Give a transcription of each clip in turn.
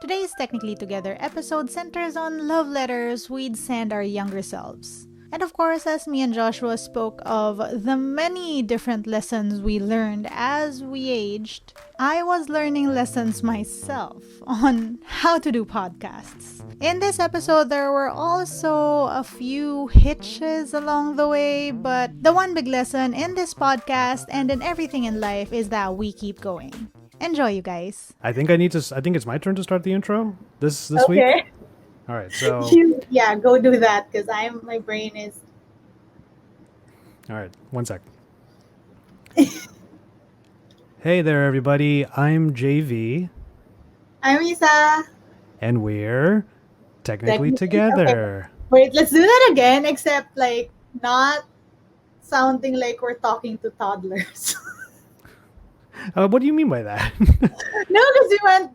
Today's Technically Together episode centers on love letters we'd send our younger selves. And of course, as me and Joshua spoke of the many different lessons we learned as we aged, I was learning lessons myself on how to do podcasts. In this episode, there were also a few hitches along the way, but the one big lesson in this podcast and in everything in life is that we keep going. Enjoy, you guys. I think it's my turn to start the intro this week. Okay. All right, so Yeah, go do that because my brain is. all right, 1 sec. Hey there, everybody. I'm JV, I'm Isa. and we're technically Technically, together. Wait, let's do that again, except like not sounding like we're talking to toddlers. What do you mean by that? No,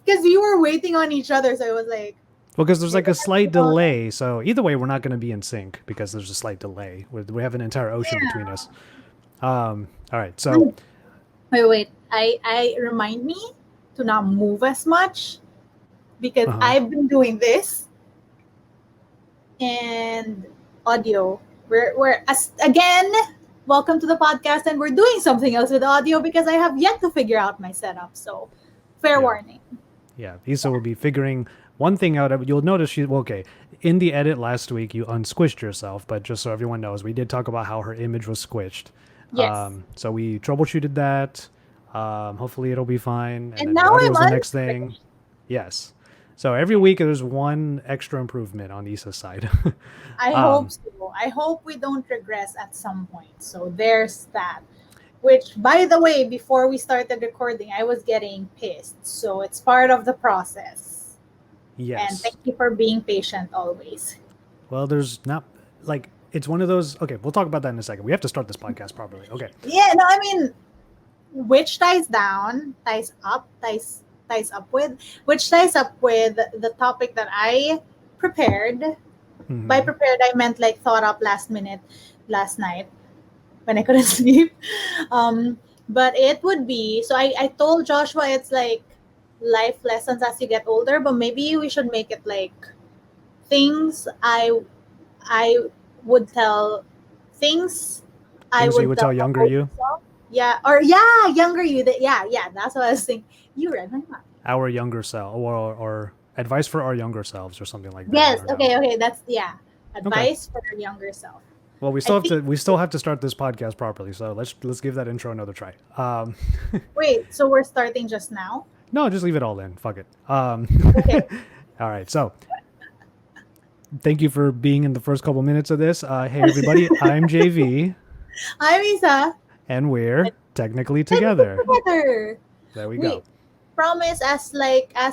because we were waiting on each other, so it was like. Well, because there's like a slight delay. So either way, we're not going to be in sync because there's a slight delay. We have an entire ocean between us. All right, so Wait. I remind me to not move as much because I've been doing this and audio. We're again. Welcome to the podcast, and we're doing something else with audio because I have yet to figure out my setup. So, fair warning. Yeah, Isa will be figuring one thing out. You'll notice in the edit last week, you unsquished yourself, but just so everyone knows, we did talk about how her image was squished. Yes. So we troubleshooted that. Hopefully it'll be fine. And then now the audio I'm was the next thing. Yes. So every week there's one extra improvement on Isa's side. I hope so. I hope we don't regress at some point. So there's that. Which, by the way, before we started recording, I was getting pissed. So it's part of the process. Yes. And thank you for being patient always. Well, there's not like it's one of those. Okay, we'll talk about that in a second. We have to start this podcast properly. Okay. Yeah, no, I mean, which ties down, ties up with the topic that I prepared. Mhm. By prepared, I meant like thought up last minute, last night when I couldn't sleep. But it would be, so I told Joshua it's like life lessons as you get older, but maybe we should make it like things I would tell, things I Things you would tell younger you? myself. Younger you. That's what I was thinking. You read my mind. Our younger self, or advice for our younger selves, or something like that. Yes. I don't know. Okay. That's advice for your younger self. Well, we still have to start this podcast properly. So let's give that intro another try. Wait. So we're starting just now? No, just leave it all in. Fuck it. Okay. All right. So thank you for being in the first couple minutes of this. Hey everybody, I'm JV, I'm Isa. and we're technically together. Together. There we go. Promise, as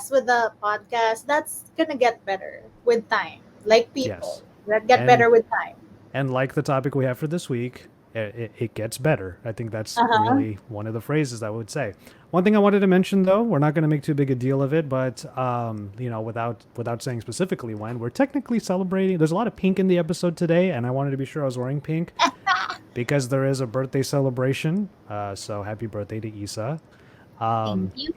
with the podcast, that's gonna get better with time. Like people, Yes. that get better with time. And like the topic we have for this week, it gets better. I think that's really one of the phrases I would say. One thing I wanted to mention, though, we're not going to make too big a deal of it, but without saying specifically when, we're technically celebrating. There's a lot of pink in the episode today, and I wanted to be sure I was wearing pink because there is a birthday celebration. So happy birthday to Isa. Thank you.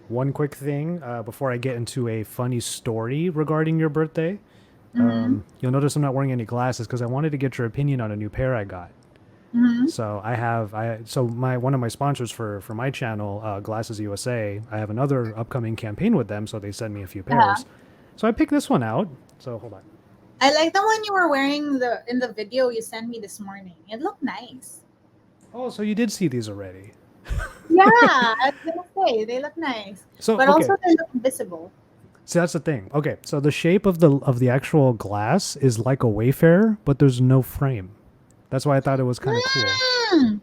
One quick thing before I get into a funny story regarding your birthday. You'll notice I'm not wearing any glasses because I wanted to get your opinion on a new pair I got. So one of my sponsors for my channel, Glasses USA, I have another upcoming campaign with them, so they send me a few pairs. So I picked this one out. So hold on. I like the one you were wearing in the video you sent me this morning. It looked nice. Oh, so you did see these already. Yeah, I was gonna say they look nice, but also they look invisible. See, that's the thing. Okay, so the shape of the actual glass is like a Wayfarer, but there's no frame. That's why I thought it was kind of cool.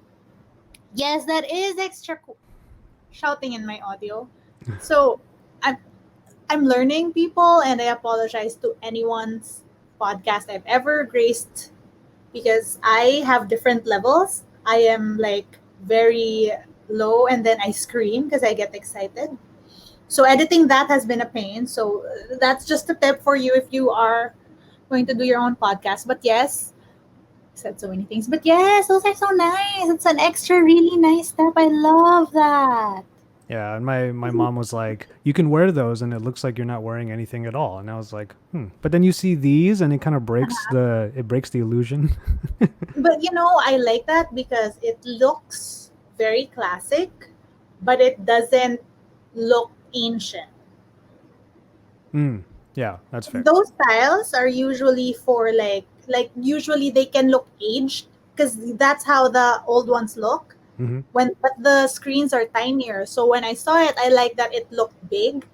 Yes, that is extra cool. Shouting in my audio. So I'm learning, people, and I apologize to anyone's podcast I've ever graced because I have different levels. I am like very low, and then I scream because I get excited. So editing that has been a pain. So that's just a tip for you if you are going to do your own podcast. But yes, I said so many things. But yes, those are so nice. It's an extra really nice step. I love that. Yeah, and my mom was like, "You can wear those, and it looks like you're not wearing anything at all." And I was like, "Hmm." But then you see these, and it kind of breaks the illusion. But I like that because it looks very classic, but it doesn't look ancient. Mm, yeah, that's fair. Those styles are usually for like usually they can look aged because that's how the old ones look. Hmm. But the screens are tinier. So when I saw it, I like that it looked big,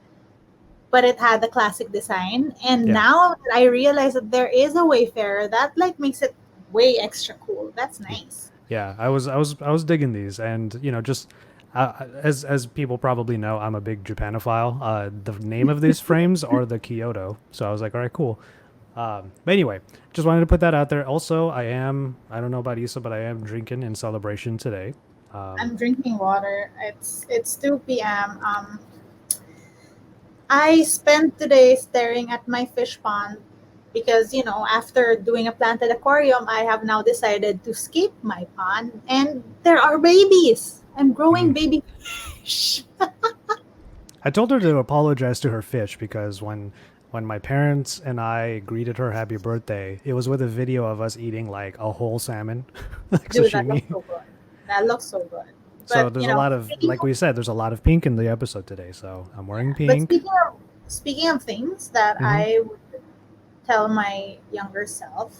but it had the classic design. And Yeah, now that I realize that there is a Wayfarer, that like makes it way extra cool. That's yeah, nice. yeah. I was digging these, and just as people probably know, I'm a big Japanophile. The name of these frames are the Kyoto, so I was like, all right, cool. But anyway, just wanted to put that out there. Also, I don't know about Issa, but I am drinking in celebration today. Um, I'm drinking water. It's 2 p.m. I spent today staring at my fish pond because, after doing a planted aquarium, I have now decided to skip my pond and there are babies. I'm growing mm. baby fish. I told her to apologize to her fish because when my parents and I greeted her happy birthday, it was with a video of us eating like a whole salmon, like Dude, that looks sashimi. so good. That looks so good. So But, there's a lot of, speaking like of, we said, there's a lot of pink in the episode today. So I'm wearing but pink. speaking of things that Hmm. I would tell my younger self,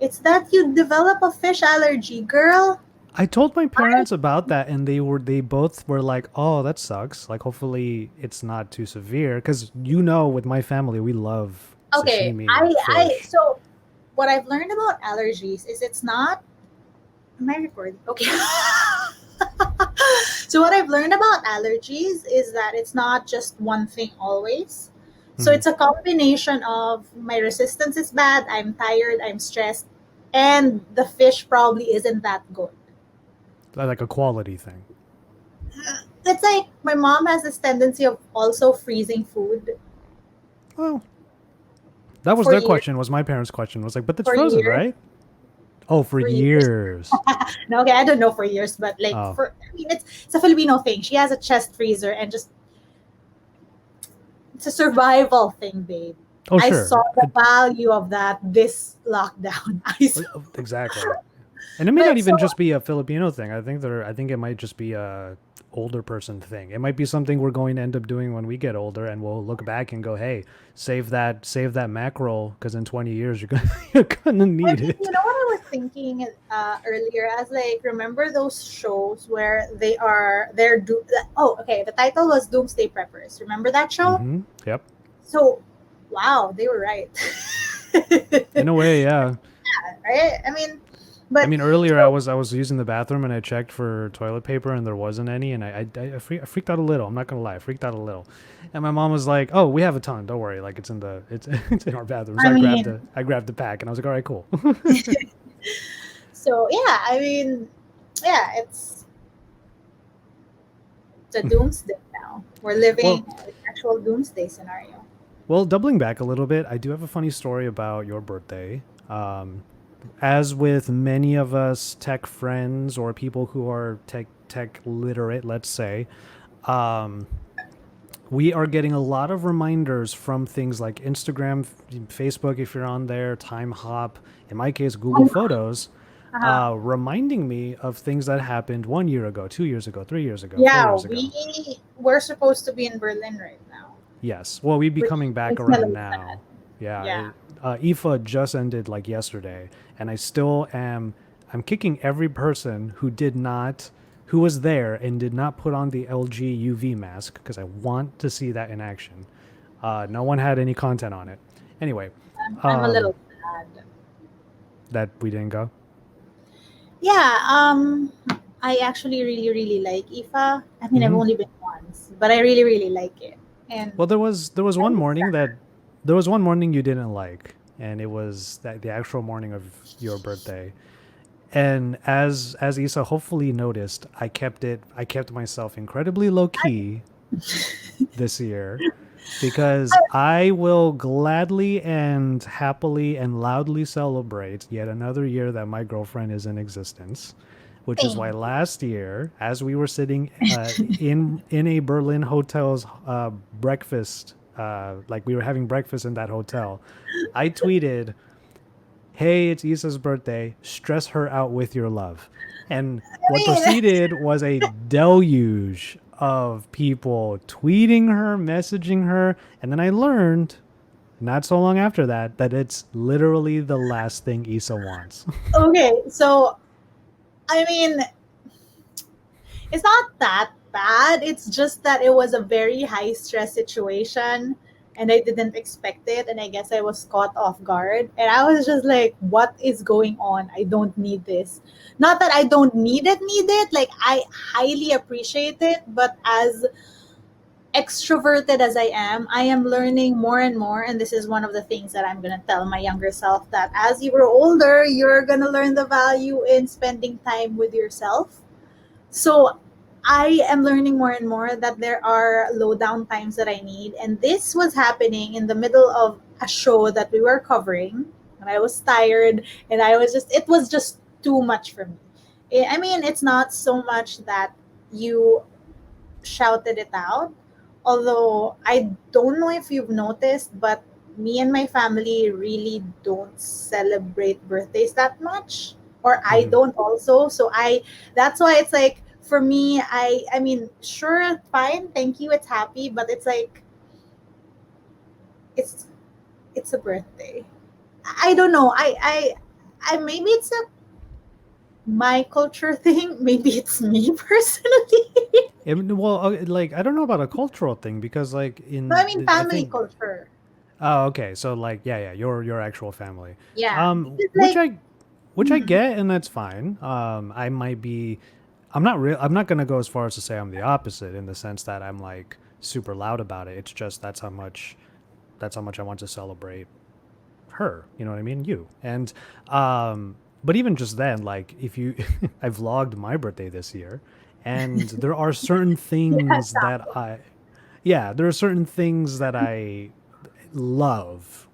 it's that you develop a fish allergy, girl. I told my I parents about that, and they both were like, "Oh, that sucks. Like, hopefully it's not too severe." Because with my family, we love Okay, sashimi fish. so what I've learned about allergies is it's not. Am I recording? Okay. So what I've learned about allergies is that it's not just one thing always. So Hmm. it's a combination of my resistance is bad, I'm tired, I'm stressed, and the fish probably isn't that good. Like a quality thing. It's like my mom has this tendency of also freezing food Well, that was for their years, question. Was my parents' question was like, "But it's for frozen, years, right?" Oh, for for years. years. No, okay, I don't know for years, but like Oh, I mean, it's a Filipino thing. She has a chest freezer, and just it's a survival thing, babe. oh, I sure. saw the value of that this lockdown. I saw, Exactly. And it may not but so even just be a Filipino thing. I think it might just be a older person thing. It might be something we're going to end up doing when we get older, and we'll look back and go, "Hey, save that mackerel, because in 20 years you're gonna I need mean, it." what I was thinking earlier, as like remember those shows where oh, okay, the title was Doomsday Preppers. Remember that show? Mm-hmm. Yep. So, wow, they were right. In a way, yeah. Right? I mean, I but mean, earlier so I was using the bathroom and I checked for toilet paper and there wasn't any, and I freaked out a little. I'm not gonna lie, I freaked out a little. And my mom was like, "Oh, we have a ton. Don't worry. Like it's in our bathroom." So I mean, I grabbed the pack and I was like, "All right, cool." so yeah, I mean, yeah, it's a doomsday now. We're living well, an actual doomsday scenario. doubling back a little bit, I do have a funny story about your birthday. As with many of us tech friends or people who are tech literate, let's say, um, we are getting a lot of reminders from things like Instagram, Facebook, if you're on there, Time Hop, in my case, Google Photos, Uh-huh. reminding me of things that happened 1 year ago, 2 years ago, 3 years ago, four Yeah, years ago. we're supposed to be in Berlin right now, Yes. Well, we'd be which coming back makes me a around little sad. now. Yeah. Yeah. IFA just ended like yesterday, and I still am. I'm kicking every person who was there and did not put on the LG UV mask because I want to see that in action. No one had any content on it. Anyway, I'm a um, little sad. that we didn't go. Yeah, I actually really, really like IFA. I mean, I've Hmm. only been once, but I really, really like it. And Well, there was one I'm morning sad. that there was one morning you didn't like, and it was that the actual morning of your birthday. And as Isa hopefully noticed, I kept myself incredibly low key this year because I will gladly and happily and loudly celebrate yet another year that my girlfriend is in existence which is why Thank last year, as we were sitting in a Berlin hotel's breakfast, like we were having breakfast in that hotel, I tweeted, "Hey, it's Issa's birthday. Stress her out with your love." And what I mean, proceeded was a deluge of people tweeting her, messaging her, and then I learned not so long after that that it's literally the last thing Issa wants. okay, so I mean, it's not that bad. It's just that it was a very high stress situation and I didn't expect it. And I guess I was caught off guard. And I was just like, what is going on? I don't need this. Not that I don't need it. Like, I highly appreciate it. But as extroverted as I am learning more and more. And this is one of the things that I'm going to tell my younger self, that as you grow older, you're going to learn the value in spending time with yourself. So I am learning more and more that there are low down times that I need. And this was happening in the middle of a show that we were covering. And I was tired and it was just too much for me. I mean, it's not so much that you shouted it out. Although I don't know if you've noticed, but me and my family really don't celebrate birthdays that much. Or I Mhm. don't also. So that's why it's like for me, I mean, sure, fine, thank you, it's happy, but it's like it's it's a birthday. I don't know. I maybe it's a my culture thing. Maybe it's me personally. Well, like I don't know about a cultural thing because like No, I mean I family think culture. oh okay, so like yeah, your actual family, Yeah. Because which like I mhm. get and that's fine. I might be, I'm not gonna go as far as to say I'm the opposite in the sense that I'm like super loud about it. It's just that's how much I want to celebrate her. You know what I mean? You and but even just then, like if you, I vlogged my birthday this year, and there are certain Yeah, things that yeah, there are certain things that I love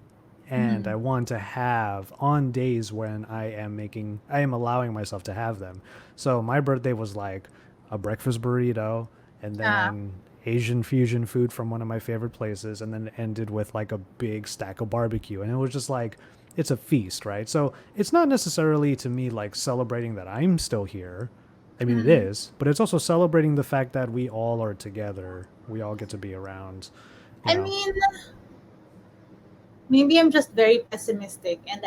and mhm. I want to have on days when I am allowing myself to have them. So my birthday was like a breakfast burrito and Yeah. then Asian fusion food from one of my favorite places, and then it ended with like a big stack of barbecue. And it was just like, it's a feast, right? So it's not necessarily to me like celebrating that I'm still here. I mean, it Mhm. is, but it's also celebrating the fact that we all are together. We all get to be around, you I know. mean, maybe I'm just very pessimistic and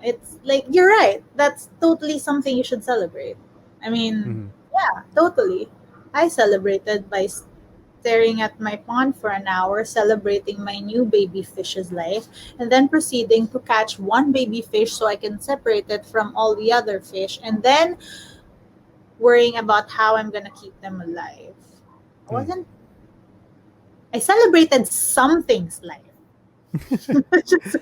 it's like you're right. That's totally something you should celebrate. I mean, Hmm. yeah, totally. I celebrated by staring at my pond for an hour, celebrating my new baby fish's life, and then proceeding to catch one baby fish so I can separate it from all the other fish, and then worrying about how I'm gonna keep them alive. I wasn't. I celebrated something's life. Just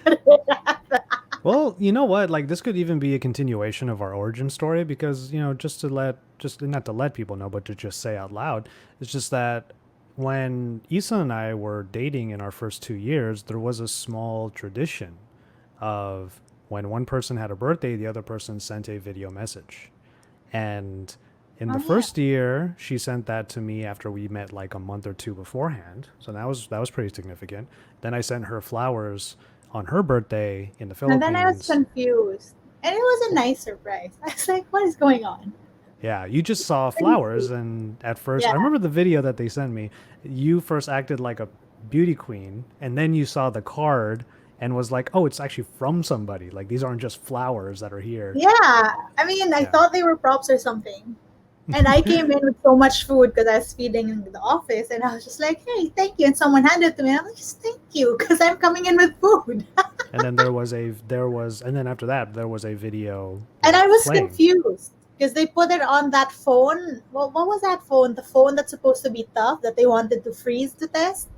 Well, you know what? Like this could even be a continuation of our origin story because, just not to let people know, but to just say out loud, it's just that when Issa and I were dating in our first 2 years, there was a small tradition of when one person had a birthday, the other person sent a video message. And in oh the yeah. first year, she sent that to me after we met like a month or two beforehand. So that was pretty significant. Then I sent her flowers on her birthday in the And then I was Philippines. confused. And it was a nice surprise. I was like, what is going on? Yeah, you just saw flowers, and at first, Yeah. I remember the video that they sent me. You first acted like a beauty queen, and then you saw the card and was like, "Oh, it's actually from somebody. Like these aren't just flowers that are here." Yeah. I mean, I Yeah. thought they were props or something. And I came in with so much food because I was feeding in the office. And I was just like, hey, thank you. And someone handed it to me. And I'm like, just thank you because I'm coming in with food. And then and then after that there was a video And like I was playing. confused because they put it on that phone. Well, what was that phone? The phone that's supposed to be tough that they wanted to freeze to test?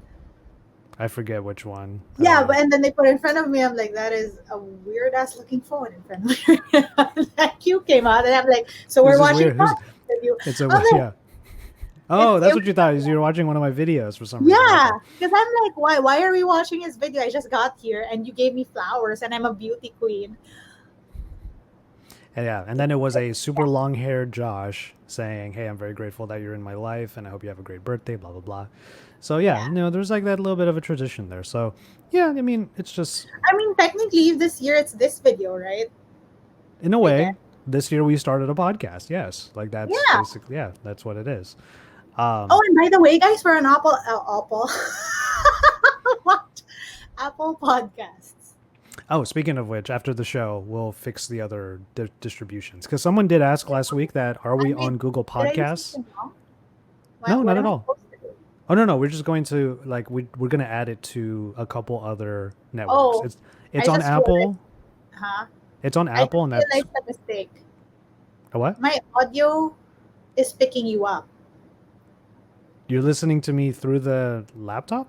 I forget which one. Yeah, but and then they put it in front of me. I'm like, that is a weird ass looking phone in front of me. That cue came out, and I'm like, so This we're is watching weird. podcast with you. It's a I'm like, yeah. Oh, that's it what you thought. Is you were watching one of my videos for some reason. yeah, Okay. because I'm like, why are we watching his video? I just got here, and you gave me flowers, and I'm a beauty queen. And then it was a super long-haired Josh saying, "Hey, I'm very grateful that you're in my life, and I hope you have a great birthday." Blah blah blah. So yeah, Yeah. there's like that little bit of a tradition there. So yeah, I mean, it's just I mean, technically, this year it's this video, right? in a I guess. way, this year we started a podcast. Yes, like that's Yeah. basically that's what it is. Oh, and by the way, guys, we're on Apple. What? Apple Podcasts. Oh, speaking of which, after the show, we'll fix the other distributions because someone did ask last week that are we I mean, on Google did I do Podcasts? something wrong? No, not What at am I all. supposed to do? Oh no, we're just going to like we're going to add it to a couple other networks. Oh, It's I on just realized. Apple. Huh? It's on I Apple, just and that's realized a mistake. a what? My audio is picking you up. You're listening to me through the laptop?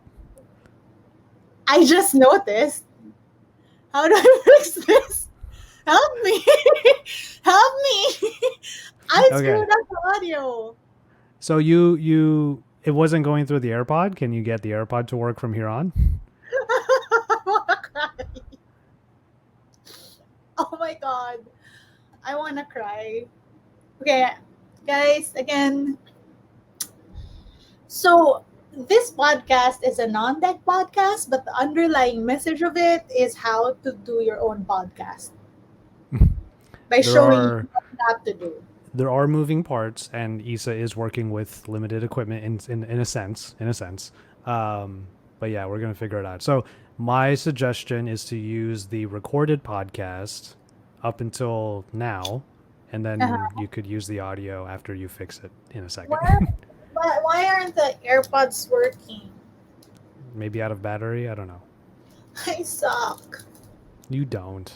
I just noticed. How do I fix this? Help me! Help me! I Okay. screwed up the audio. So you it wasn't going through the AirPod. Can you get the AirPod to work from here on? I wanna cry. Oh my god. I wanna cry. Okay, guys, again. So this podcast is a non-tech podcast, but the underlying message of it is how to do your own podcast by showing you what not to do. There are moving parts, and Issa is working with limited equipment in a sense. But yeah, we're gonna figure it out. So my suggestion is to use the recorded podcast up until now, and then Uh-huh. you could use the audio after you fix it in a second. Why aren't the AirPods working? Maybe out of battery. I don't know. I suck. You don't.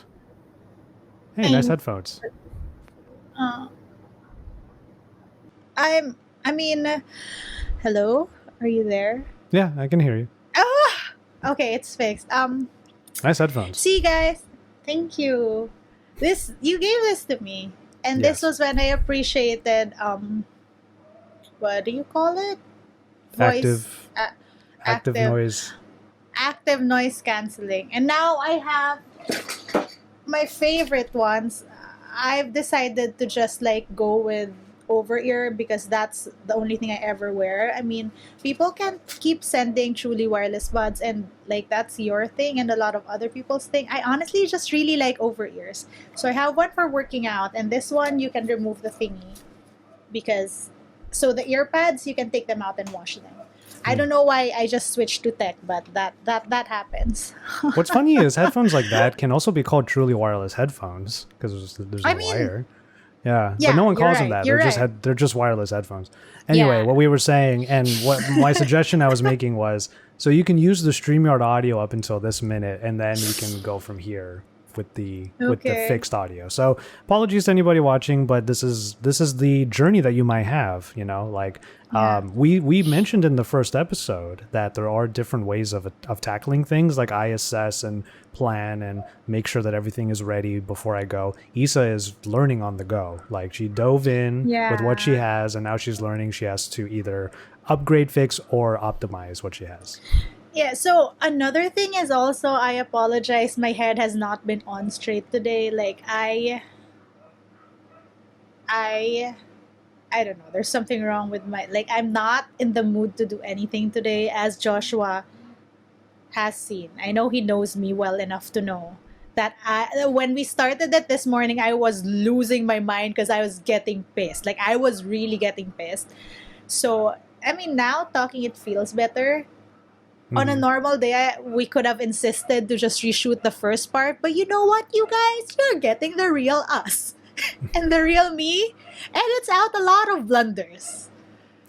Hey, nice I'm- headphones. Uh, I mean, hello? Are you there? Yeah, I can hear you. Ah! Okay, it's fixed. Nice headphones. See guys, thank you. You gave this to me. And Yes. this was when I appreciated what do you call it? Active active noise. active noise canceling. And now I have my favorite ones. I've decided to just like go with over ear because that's the only thing I ever wear. I mean, people can keep sending truly wireless buds and like that's your thing and a lot of other people's thing. I honestly just really like over ears. So I have one for working out and this one you can remove the thingy because so the ear pads you can take them out and wash them. I don't know why I just switched to tech, but that happens. What's funny is headphones like that can also be called truly wireless headphones because there's no wire. Yeah, Yeah, but no one you're calls them right, that. you're They're just wireless headphones. Anyway, Yeah. what we were saying and what my suggestion I was making was so you can use the StreamYard audio up until this minute, and then you can go from here with the Okay. fixed audio. So apologies to anybody watching, but this is the journey that you might have. Like Yeah. we mentioned in the first episode that there are different ways of tackling things. Like I assess and plan and make sure that everything is ready before I go. Issa is learning on the go. Like she dove in with what she has, and now she's learning. She has to either upgrade, fix, or optimize what she has. Yeah, so another thing is also I apologize. My head has not been on straight today. Like I don't know. There's something wrong with my like I'm not in the mood to do anything today as Joshua has seen. I know he knows me well enough to know that when we started it this morning I was losing my mind because I was getting pissed. Like I was really getting pissed. So, I mean now talking it feels better. On a normal day, we could have insisted to just reshoot the first part. But you know what, you guys? You're getting the real us and the real me. And it's out a lot of blunders.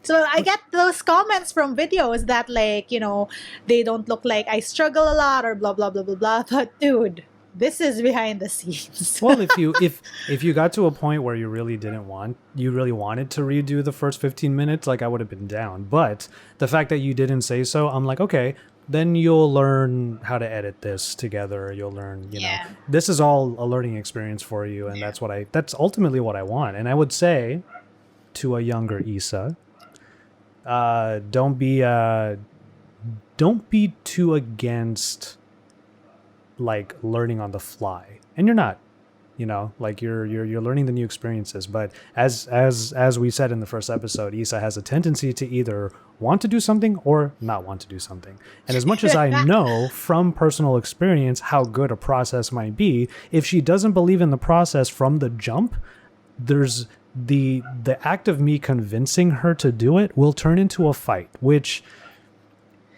So I get those comments from videos that like, they don't look like I struggle a lot or blah, blah, blah, blah, blah. But dude, this is behind the scenes. Well, if you got to a point where you really wanted to redo the first 15 minutes, like I would have been down. But the fact that you didn't say so, I'm like, okay, then you'll learn how to edit this together. You'll learn, Yeah. this is all a learning experience for you, and that's ultimately what I want. And I would say to a younger Issa, don't be too against like learning on the fly. And you're not. You know, like you're learning the new experiences. But as we said in the first episode, Issa has a tendency to either want to do something or not want to do something. And as much as I know from personal experience how good a process might be, if she doesn't believe in the process from the jump, there's the act of me convincing her to do it will turn into a fight, which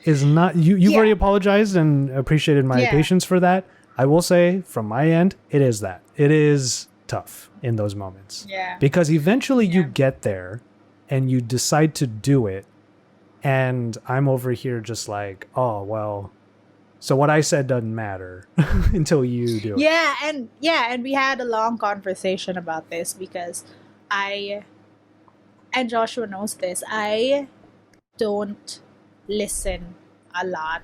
is not you've already apologized and appreciated my patience for that. I will say from my end, it is tough in those moments. Yeah. Because eventually you get there and you decide to do it, and I'm over here just like, oh well, so what I said doesn't matter until you do it. And we had a long conversation about this because and Joshua knows this, I don't listen a lot.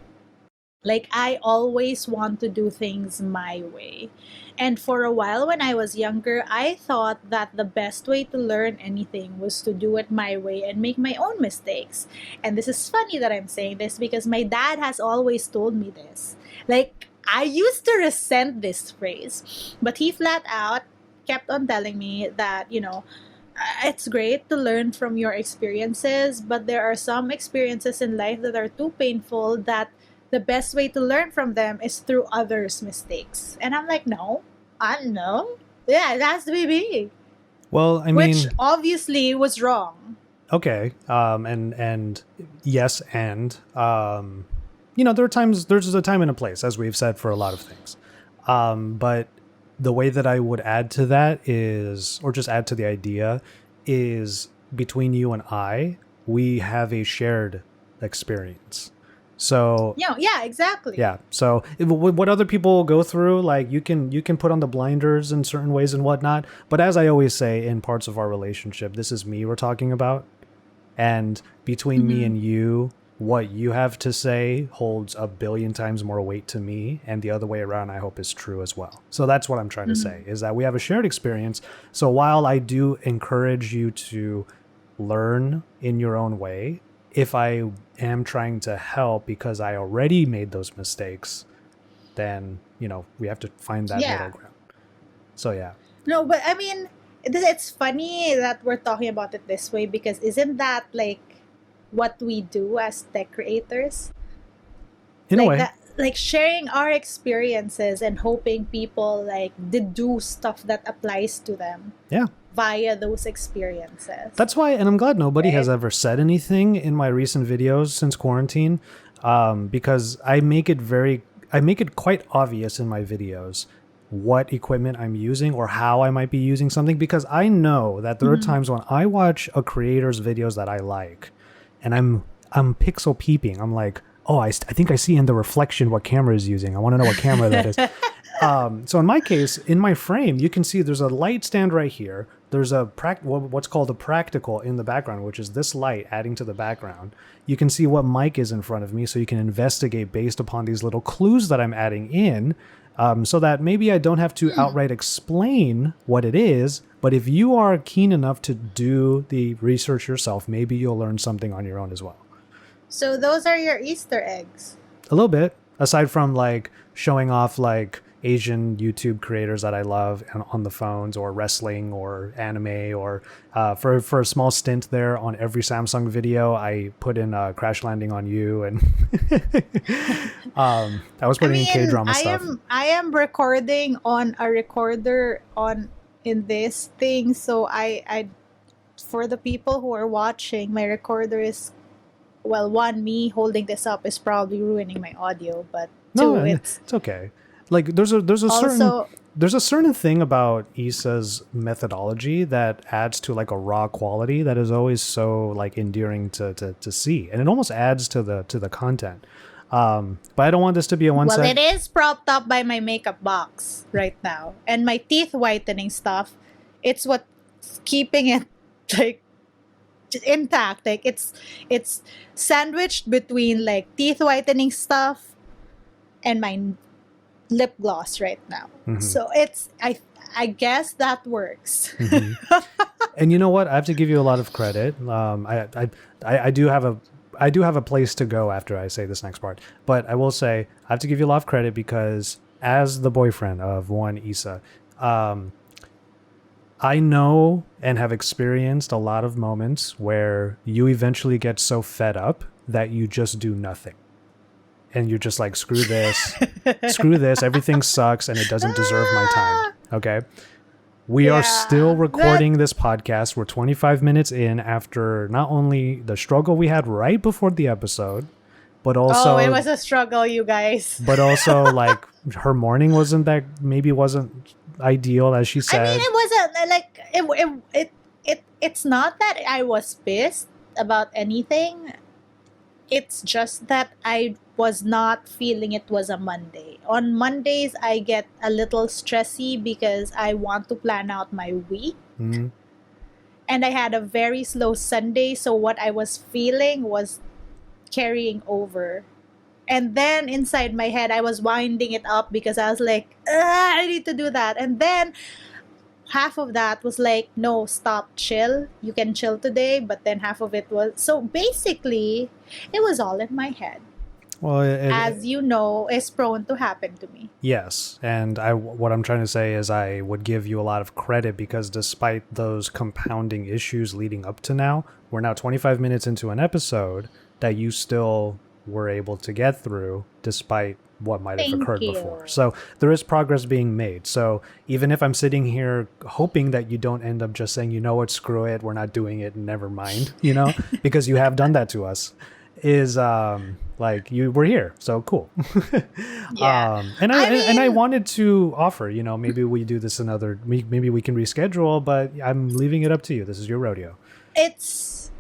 Like, I always want to do things my way. And for a while when I was younger, I thought that the best way to learn anything was to do it my way and make my own mistakes. And this is funny that I'm saying this because my dad has always told me this. Like, I used to resent this phrase, but he flat out kept on telling me that, you know, it's great to learn from your experiences, but there are some experiences in life that are too painful that the best way to learn from them is through others' mistakes. And I'm like, no, I don't know. Yeah, it has to be me. Well, I mean, which obviously was wrong. Okay. And yes. And, you know, there's a time and a place, as we've said, for a lot of things. But the way that I would add to that is, or just add to the idea is, between you and I, we have a shared experience. So yeah, exactly. Yeah. So what other people go through, like you can put on the blinders in certain ways and whatnot. But as I always say in parts of our relationship, this is me we're talking about. And between me and you, what you have to say holds a billion times more weight to me. And the other way around, I hope, is true as well. So that's what I'm trying to say, is that we have a shared experience. So while I do encourage you to learn in your own way, if I am trying to help because I already made those mistakes, then, you know, we have to find that middle ground. So, yeah. No, but I mean, it's funny that we're talking about it this way because isn't that like what we do as tech creators? In a way. That, like sharing our experiences and hoping people like do stuff that applies to them. Yeah. Via those experiences. That's why, and I'm glad nobody has ever said anything in my recent videos since quarantine, because I make it quite obvious in my videos what equipment I'm using or how I might be using something, because I know that there are times when I watch a creator's videos that I like, and I'm pixel peeping. I'm like, oh, I think I see in the reflection what camera is using. I want to know what camera that is. So in my case, in my frame, you can see there's a light stand right here. There's a what's called a practical in the background, which is this light adding to the background. You can see what mic is in front of me, so you can investigate based upon these little clues that I'm adding in, so that maybe I don't have to outright explain what it is. But if you are keen enough to do the research yourself, maybe you'll learn something on your own as well. So those are your Easter eggs? A little bit, aside from like showing off like Asian YouTube creators that I love on the phones, or wrestling or anime, or for a small stint there on every Samsung video, I put in Crash Landing on You, and I was putting in K-drama stuff. I am recording on a recorder in this thing, so I for the people who are watching, my recorder is, well, one, me holding this up is probably ruining my audio, but two, it's okay. Like there's a certain thing about Issa's methodology that adds to like a raw quality that is always so like endearing to see, and it almost adds to the content. But I don't want this to be a one-sided. Well, it is propped up by my makeup box right now, and my teeth whitening stuff. It's what's keeping it like intact. Like it's sandwiched between like teeth whitening stuff and my lip gloss right now. So it's I guess that works. And you know what? I have to give you a lot of credit. I do have a place to go after I say this next part, but I will say I have to give you a lot of credit because as the boyfriend of one Issa, I know and have experienced a lot of moments where you eventually get so fed up that you just do nothing. And you're just like, screw this, everything sucks and it doesn't deserve my time. Okay. We are still recording this podcast. We're 25 minutes in after not only the struggle we had right before the episode, but also... Oh, it was a struggle, you guys. But also, like, her morning wasn't ideal, as she said. I mean, it wasn't like it's not that I was pissed about anything. It's just that I was not feeling it was a Monday. On Mondays, I get a little stressy because I want to plan out my week. Mm-hmm. And I had a very slow Sunday, so what I was feeling was carrying over. And then inside my head, I was winding it up because I was like, I need to do that. And then half of that was like, no, stop, chill. You can chill today. But then half of it was... So basically, it was all in my head. Well, as you know, is prone to happen to me. Yes. And what I'm trying to say is I would give you a lot of credit because despite those compounding issues leading up to now, we're now 25 minutes into an episode that you still were able to get through despite what might have occurred before. So there is progress being made. So even if I'm sitting here hoping that you don't end up just saying, you know what, screw it, we're not doing it, never mind, because you have done that to us, is like you were here. So cool. Yeah. And I wanted to offer, maybe we do this another week, maybe we can reschedule, but I'm leaving it up to you. This is your rodeo. It's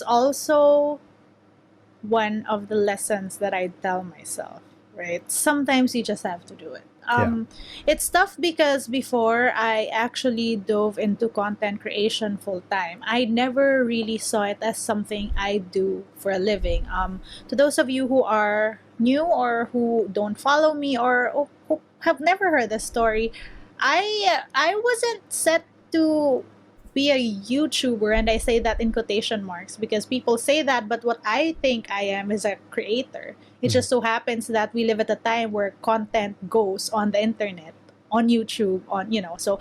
also one of the lessons that I tell myself, right? Sometimes you just have to do it. It's tough because before I actually dove into content creation full time, I never really saw it as something I do for a living. To those of you who are new or who don't follow me or who have never heard the story, I wasn't set to be a YouTuber, and I say that in quotation marks because people say that, but what I think I am is a creator. It just so happens that we live at a time where content goes on the internet, on YouTube, so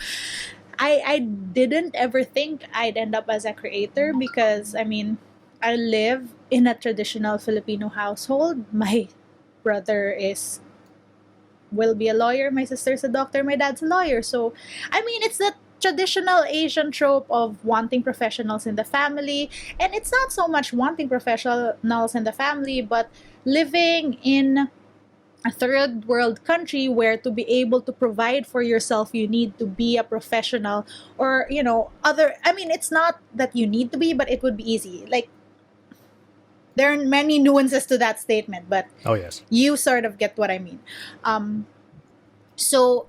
I didn't ever think I'd end up as a creator because, I mean, I live in a traditional Filipino household. My brother will be a lawyer, my sister's a doctor, my dad's a lawyer. So, I mean, it's that traditional Asian trope of wanting professionals in the family. And it's not so much wanting professionals in the family, but living in a third world country where to be able to provide for yourself, you need to be a professional or, it's not that you need to be, but it would be easy. Like, there are many nuances to that statement, but oh yes, you sort of get what I mean. So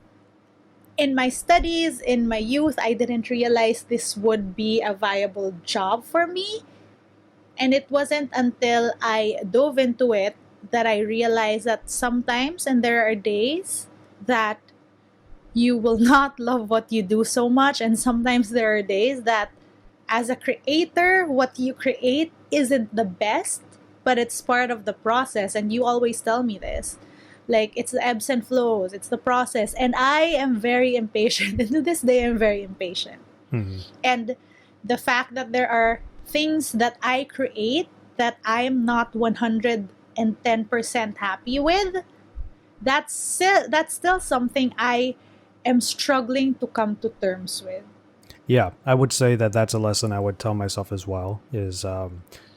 in my studies, in my youth, I didn't realize this would be a viable job for me. And it wasn't until I dove into it that I realized that sometimes, and there are days, that you will not love what you do so much. And sometimes there are days that as a creator, what you create isn't the best, but it's part of the process. And you always tell me this. Like, it's the ebbs and flows, it's the process. And I am very impatient. And to this day, I'm very impatient. Mm-hmm. And the fact that there are things that I create that I'm not 110% happy with, that's still something I am struggling to come to terms with. Yeah, I would say that that's a lesson I would tell myself as well, is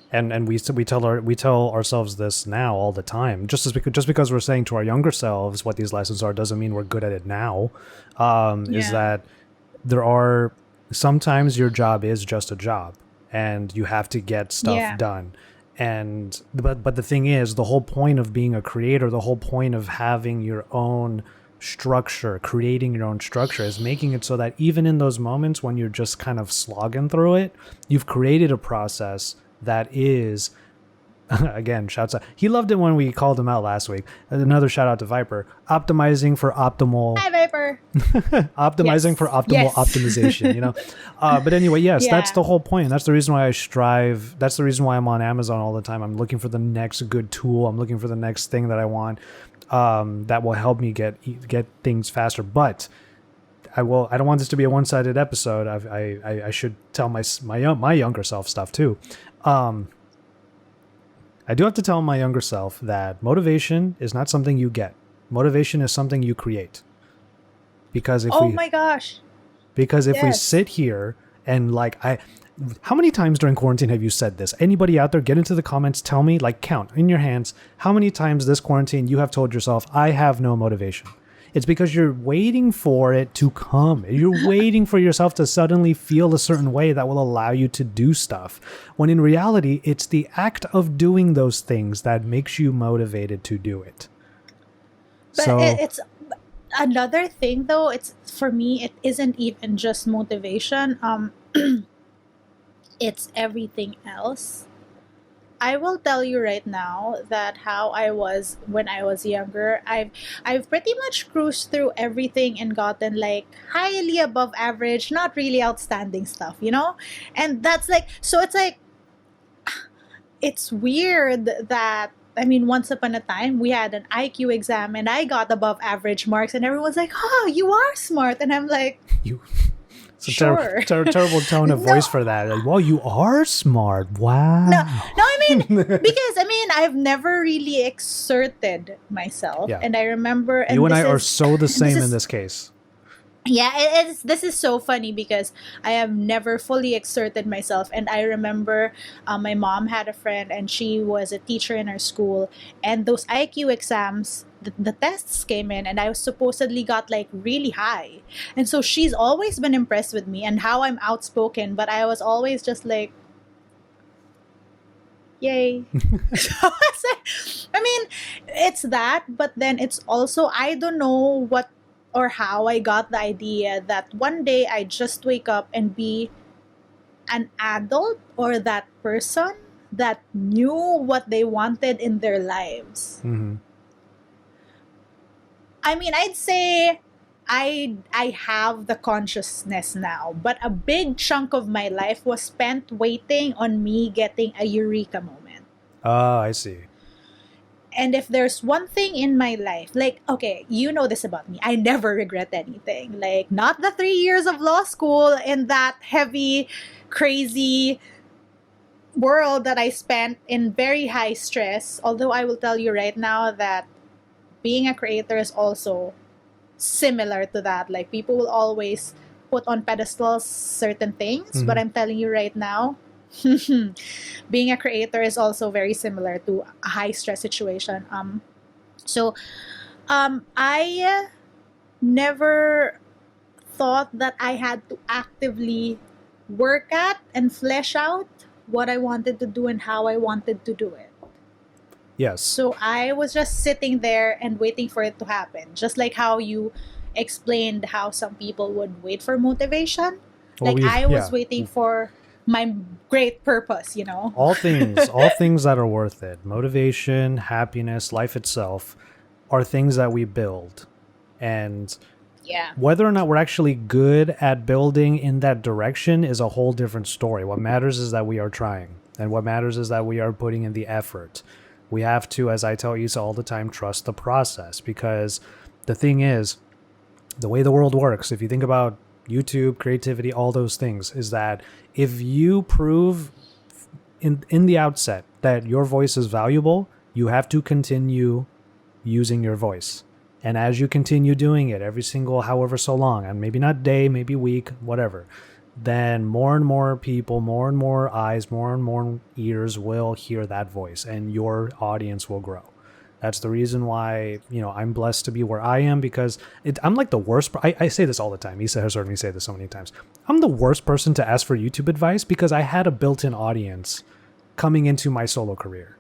and we tell ourselves this now all the time. Just because we're saying to our younger selves what these lessons are doesn't mean we're good at it now. Is that there are sometimes your job is just a job and you have to get stuff done. And but the thing is, the whole point of being a creator, the whole point of having your own structure, creating your own structure, is making it so that even in those moments when you're just kind of slogging through it, you've created a process that is, again, shouts out. He loved it when we called him out last week. Another shout out to Viper. Optimizing for optimal. Hi, Viper. Optimizing for optimal optimization, But anyway, yes, that's the whole point. That's the reason why I strive. That's the reason why I'm on Amazon all the time. I'm looking for the next good tool. I'm looking for the next thing that I want that will help me get things faster. But I will. I don't want this to be a one-sided episode. I should tell my younger self stuff too. I do have to tell my younger self that motivation is not something you get. Motivation is something you create. Because if my gosh. Because if we Yes. sit here and how many times during quarantine have you said this? Anybody out there, get into the comments, tell me, count in your hands, how many times this quarantine you have told yourself, I have no motivation. It's because you're waiting for it to come. You're waiting for yourself to suddenly feel a certain way that will allow you to do stuff. When in reality, it's the act of doing those things that makes you motivated to do it. But it's another thing, though. It's for me, it isn't even just motivation. It's everything else. I will tell you right now that how I was when I was younger, I've pretty much cruised through everything and gotten highly above average, not really outstanding stuff, And that's so it's it's weird that once upon a time we had an IQ exam and I got above average marks and everyone's like, "Oh, you are smart." And I'm like, You It's a sure. terrible tone of voice for that. Well, you are smart. Wow. No, because I've never really exerted myself, Yeah. and I remember. And You and this I are is- so the same is- in this case. Yeah, this is so funny because I have never fully exerted myself, and I remember my mom had a friend, and she was a teacher in our school, and those IQ exams. The tests came in and I supposedly got really high, and so she's always been impressed with me and how I'm outspoken, but I was always just yay. So it's that, but then it's also I don't know what or how I got the idea that one day I just wake up and be an adult or that person that knew what they wanted in their lives. Mm-hmm. I'd say I have the consciousness now, but a big chunk of my life was spent waiting on me getting a eureka moment. Oh, I see. And if there's one thing in my life, okay, you know this about me, I never regret anything. Not the 3 years of law school in that heavy, crazy world that I spent in very high stress. Although I will tell you right now that being a creator is also similar to that. People will always put on pedestals certain things, but I'm telling you right now, being a creator is also very similar to a high stress situation. I never thought that I had to actively work at and flesh out what I wanted to do and how I wanted to do it. Yes. So I was just sitting there and waiting for it to happen. Just like how you explained how some people would wait for motivation. I was waiting for my great purpose, all things that are worth it, motivation, happiness, life itself, are things that we build. And Yeah. whether or not we're actually good at building in that direction is a whole different story. What matters is that we are trying, and what matters is that we are putting in the effort. We have to, as I tell Isa all the time, trust the process, because the thing is, the way the world works, if you think about YouTube, creativity, all those things, is that if you prove in the outset that your voice is valuable, you have to continue using your voice. And as you continue doing it every single however so long, and maybe not day, maybe week, whatever, then more and more people, more and more eyes, more and more ears will hear that voice, and your audience will grow. That's the reason why, I'm blessed to be where I am, because I'm the worst. I say this all the time. Isa has heard me say this so many times. I'm the worst person to ask for YouTube advice because I had a built-in audience coming into my solo career.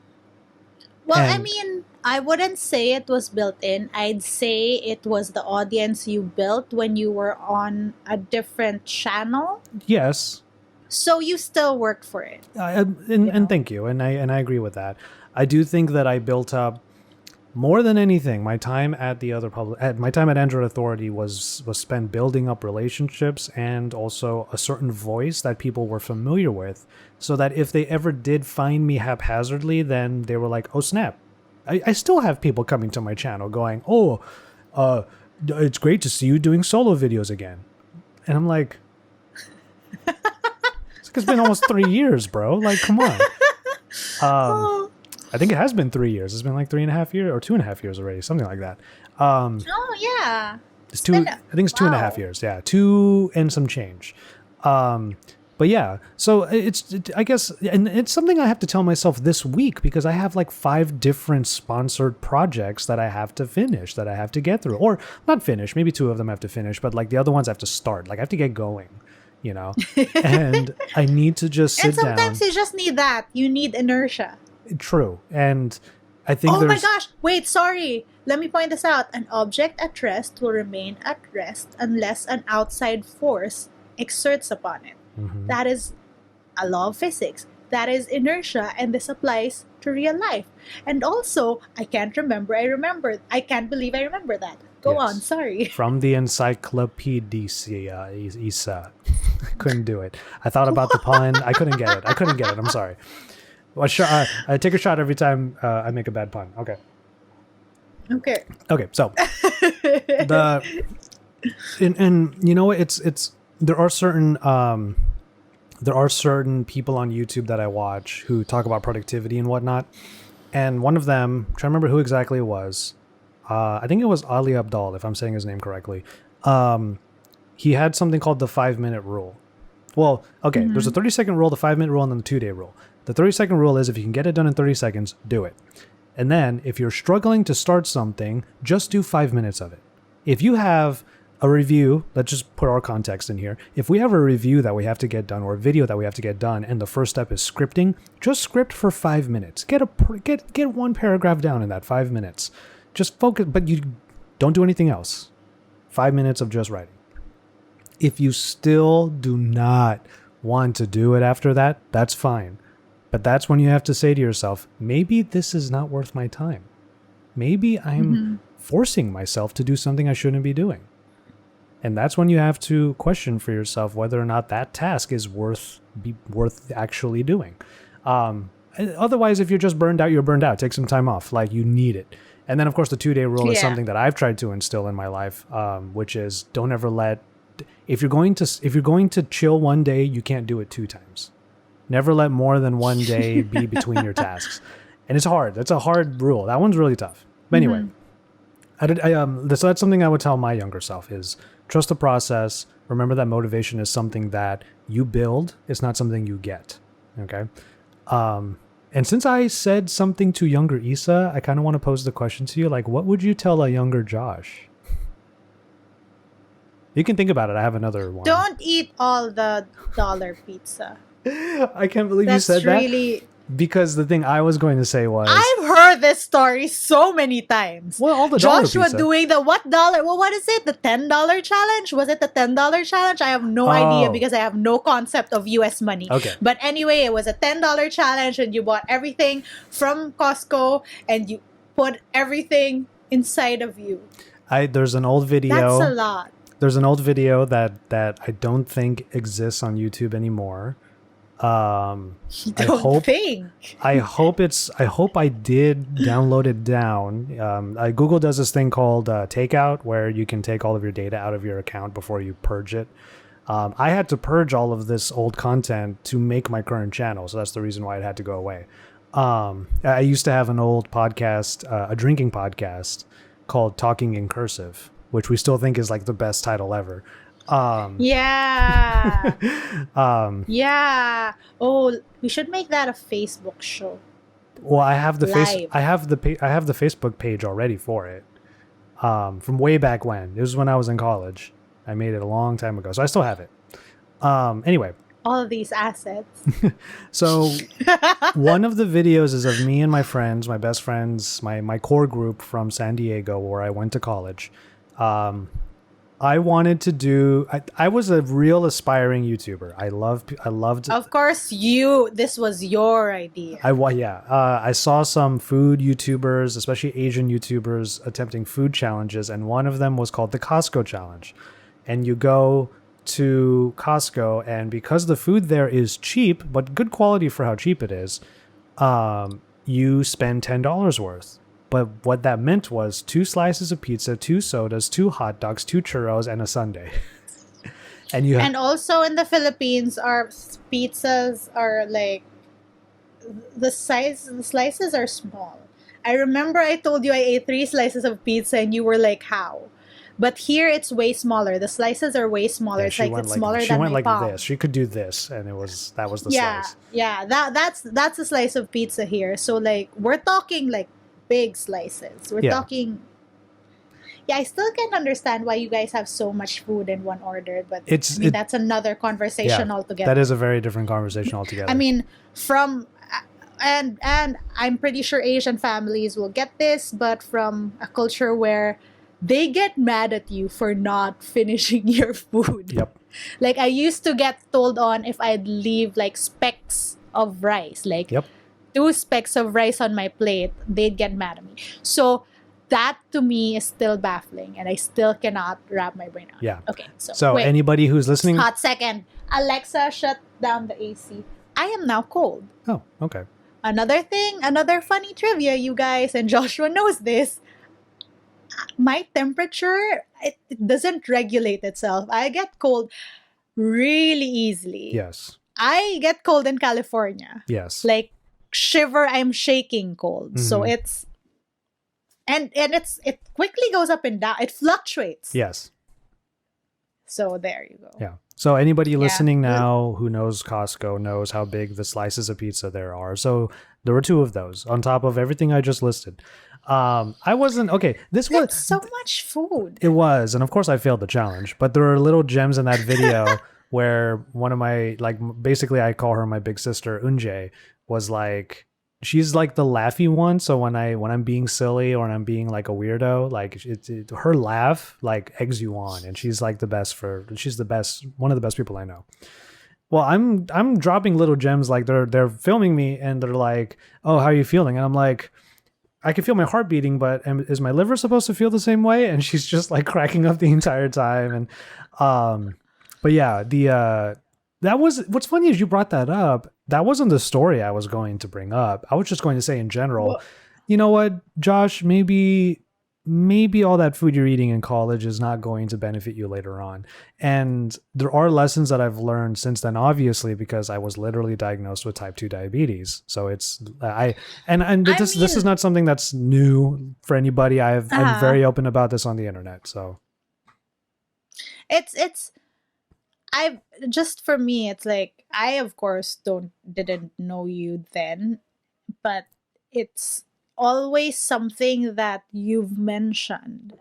Well, And- I wouldn't say it was built in. I'd say it was the audience you built when you were on a different channel. Yes. So you still worked for it. And thank you. And I agree with that. I do think that I built up, more than anything, my time at my time at Android Authority was spent building up relationships and also a certain voice that people were familiar with, so that if they ever did find me haphazardly, then they were like, oh snap. I still have people coming to my channel going, it's great to see you doing solo videos again. And I'm like, it's been almost 3 years, bro. Like, come on. I think it has been 3 years. It's been like 3.5 years or 2.5 years already, something like that. Oh yeah. It's two. I think it's 2.5 years. Yeah, 2 and some change. But yeah, so I guess, and it's something I have to tell myself this week because I have like 5 different sponsored projects that I have to finish, that I have to get through, or not finish. Maybe 2 of them I have to finish, but like the other ones I have to start. Like I have to get going, you know. And I need to just sit down. And sometimes you just need that. You need inertia. True, and I think. Oh my gosh! Wait, sorry. Let me point this out. An object at rest will remain at rest unless an outside force exerts upon it. Mm-hmm. That is a law of physics. That is inertia, and this applies to real life. And also, I can't believe I remember that. Go on, sorry. From the encyclopedia, Isa. I couldn't do it. I thought about the pun. I couldn't get it. I'm sorry. Well, I take a shot every time I make a bad pun. Okay. So and you know what? It's there are certain people on YouTube that I watch who talk about productivity and whatnot. And one of them, I'm trying to remember who exactly it was. I think it was Ali Abdal, if I'm saying his name correctly. He had something called the 5-minute rule. Well, okay, there's a 30-second rule, the 5-minute rule, and then the 2-day rule. The 30-second rule is if you can get it done in 30 seconds, do it. And then if you're struggling to start something, just do 5 minutes of it. If you have a review, let's just put our context in here. If we have a review that we have to get done or a video that we have to get done and the first step is scripting, just script for 5 minutes. Get 1 paragraph down in that 5 minutes. Just focus, but you don't do anything else. 5 minutes of just writing. If you still do not want to do it after that, that's fine. But that's when you have to say to yourself, maybe this is not worth my time. Maybe I'm forcing myself to do something I shouldn't be doing. And that's when you have to question for yourself whether or not that task is worth actually doing. Otherwise, if you're just burned out, you're burned out. Take some time off. Like, you need it. And then, of course, the 2-day rule is something that I've tried to instill in my life, which is don't ever let... If you're going to chill one day, you can't do it 2 times. Never let more than 1 day be between your tasks. And it's hard. That's a hard rule. That one's really tough. But anyway, so that's something I would tell my younger self is trust the process. Remember that motivation is something that you build. It's not something you get. Okay. And since I said something to younger Isa, I kind of want to pose the question to you. Like, what would you tell a younger Josh? You can think about it. I have another one. Don't eat all the dollar pizza. I can't believe you said that. Because the thing I was going to say was... I've heard this story so many times. Well, all the dollar Joshua pizza. doing the what dollar? Well, what is it? The $10 challenge? Was it the $10 challenge? I have no idea because I have no concept of US money. Okay. But anyway, it was a $10 challenge and you bought everything from Costco and you put everything inside of you. There's an old video. That's a lot. There's an old video that I don't think exists on YouTube anymore. I hope I did download it down. Google does this thing called takeout, where you can take all of your data out of your account before you purge it. I had to purge all of this old content to make my current channel, so that's the reason why it had to go away. I used to have an old podcast, a drinking podcast called Talking in Cursive, which we still think is like the best title ever. Yeah. Oh, we should make that a Facebook show. Well, I have the Live. I have the Facebook page already for it. From way back when. This was when I was in college. I made it a long time ago, so I still have it. Anyway, all of these assets. So one of the videos is of me and my friends, my best friends, my core group from San Diego, where I went to college. I wanted to do... I was a real aspiring YouTuber. I loved... Of course, this was your idea. I saw some food YouTubers, especially Asian YouTubers, attempting food challenges, and one of them was called the Costco Challenge. And you go to Costco, and because the food there is cheap, but good quality for how cheap it is, you spend $10 worth. But what that meant was 2 slices of pizza, 2 sodas, 2 hot dogs, 2 churros, and a sundae. And you And also in the Philippines, our pizzas are like the slices are small. I remember I told you I ate 3 slices of pizza and you were like, how? But here it's way smaller. The slices are way smaller. yeah, It's like it's smaller she than went my like palm. this. She could do this, and that was the Yeah, slice. yeah. That's a slice of pizza here. So like we're talking like big slices. We're Yeah. talking. Yeah, I still can't understand why you guys have so much food in one order, but I mean that's another conversation altogether. That is a very different conversation altogether. I mean, from and I'm pretty sure Asian families will get this, but from a culture where they get mad at you for not finishing your food. Yep. Like I used to get told on if I'd leave like specks of rice, like Yep. 2 specks of rice on my plate, they'd get mad at me. So that to me is still baffling, and I still cannot wrap my brain around. Yeah. Okay, So wait. anybody who's listening, Hot second. Alexa, shut down the AC. I am now cold. oh, okay. Another thing, another funny trivia, you guys, and Joshua knows this. My temperature, it doesn't regulate itself. I get cold really easily. Yes. I get cold in California. Yes. Like shiver, I'm shaking cold. So it's and it quickly goes up and down. It fluctuates. Yes. So there you go. Yeah. So anybody listening now who knows Costco knows how big the slices of pizza there are. So there were 2 of those on top of everything I just listed. I wasn't okay. This was so much food. It was, and of course I failed the challenge. But there are little gems in that video where one of my basically I call her my big sister Unje was like. She's like the laughy one, so when I'm being silly or when I'm being like a weirdo, like her laugh like eggs you on, and she's like she's the best, one of the best people I know. Well, I'm dropping little gems, like they're filming me and they're like, oh, how are you feeling? And I'm like, I can feel my heart beating, but is my liver supposed to feel the same way? And she's just like cracking up the entire time, and but yeah, that was what's funny is you brought that up. That wasn't the story I was going to bring up. I was just going to say in general, Well, you know what, Josh, maybe all that food you're eating in college is not going to benefit you later on. And there are lessons that I've learned since then, obviously, because I was literally diagnosed with type 2 diabetes. So it's this is not something that's new for anybody. I'm very open about this on the internet. So it's I just for me, it's like I of course didn't know you then, but it's always something that you've mentioned.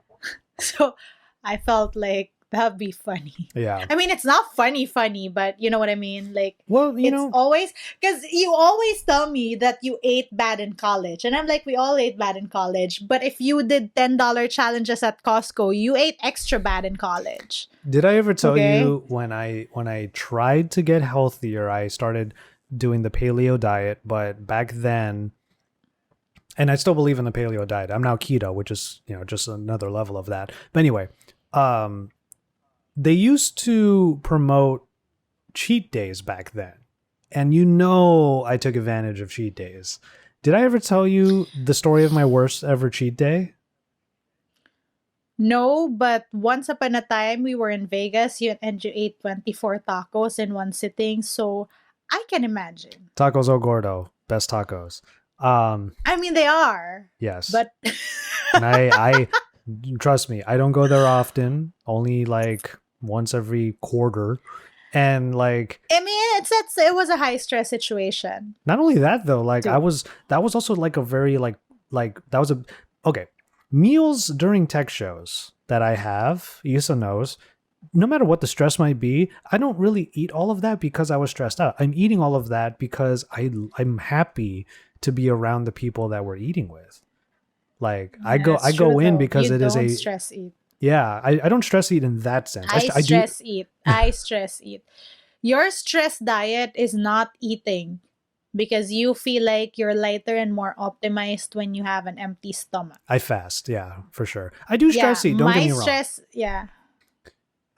So I felt like that'd be funny. yeah. I mean, it's not funny, but you know what I mean? Like, Well, you it's know, always because you always tell me that you ate bad in college, and I'm like, we all ate bad in college. But if you did $10 challenges at Costco, you ate extra bad in college. did I ever tell you when I tried to get healthier, I started doing the paleo diet, but back then, and I still believe in the paleo diet. I'm now keto, which is, just another level of that. But anyway, they used to promote cheat days back then. And I took advantage of cheat days. Did I ever tell you the story of my worst ever cheat day? No, but once upon a time, we were in Vegas and you ate 24 tacos in one sitting. So I can imagine. Tacos O Gordo, best tacos. I mean, they are. Yes. But and I trust me, I don't go there often, only like once every quarter. And like, I mean, it was a high stress situation. Not only that though, like that was also like a very okay. Meals during tech shows that I have, Issa knows, no matter what the stress might be, I don't really eat all of that because I was stressed out. I'm eating all of that because I'm happy to be around the people that we're eating with. Like I go in because it is a stress eat. Yeah, I don't stress eat in that sense. I stress eat. I stress eat. Your stress diet is not eating because you feel like you're lighter and more optimized when you have an empty stomach. I fast, yeah, for sure. I do stress eat, don't get me wrong.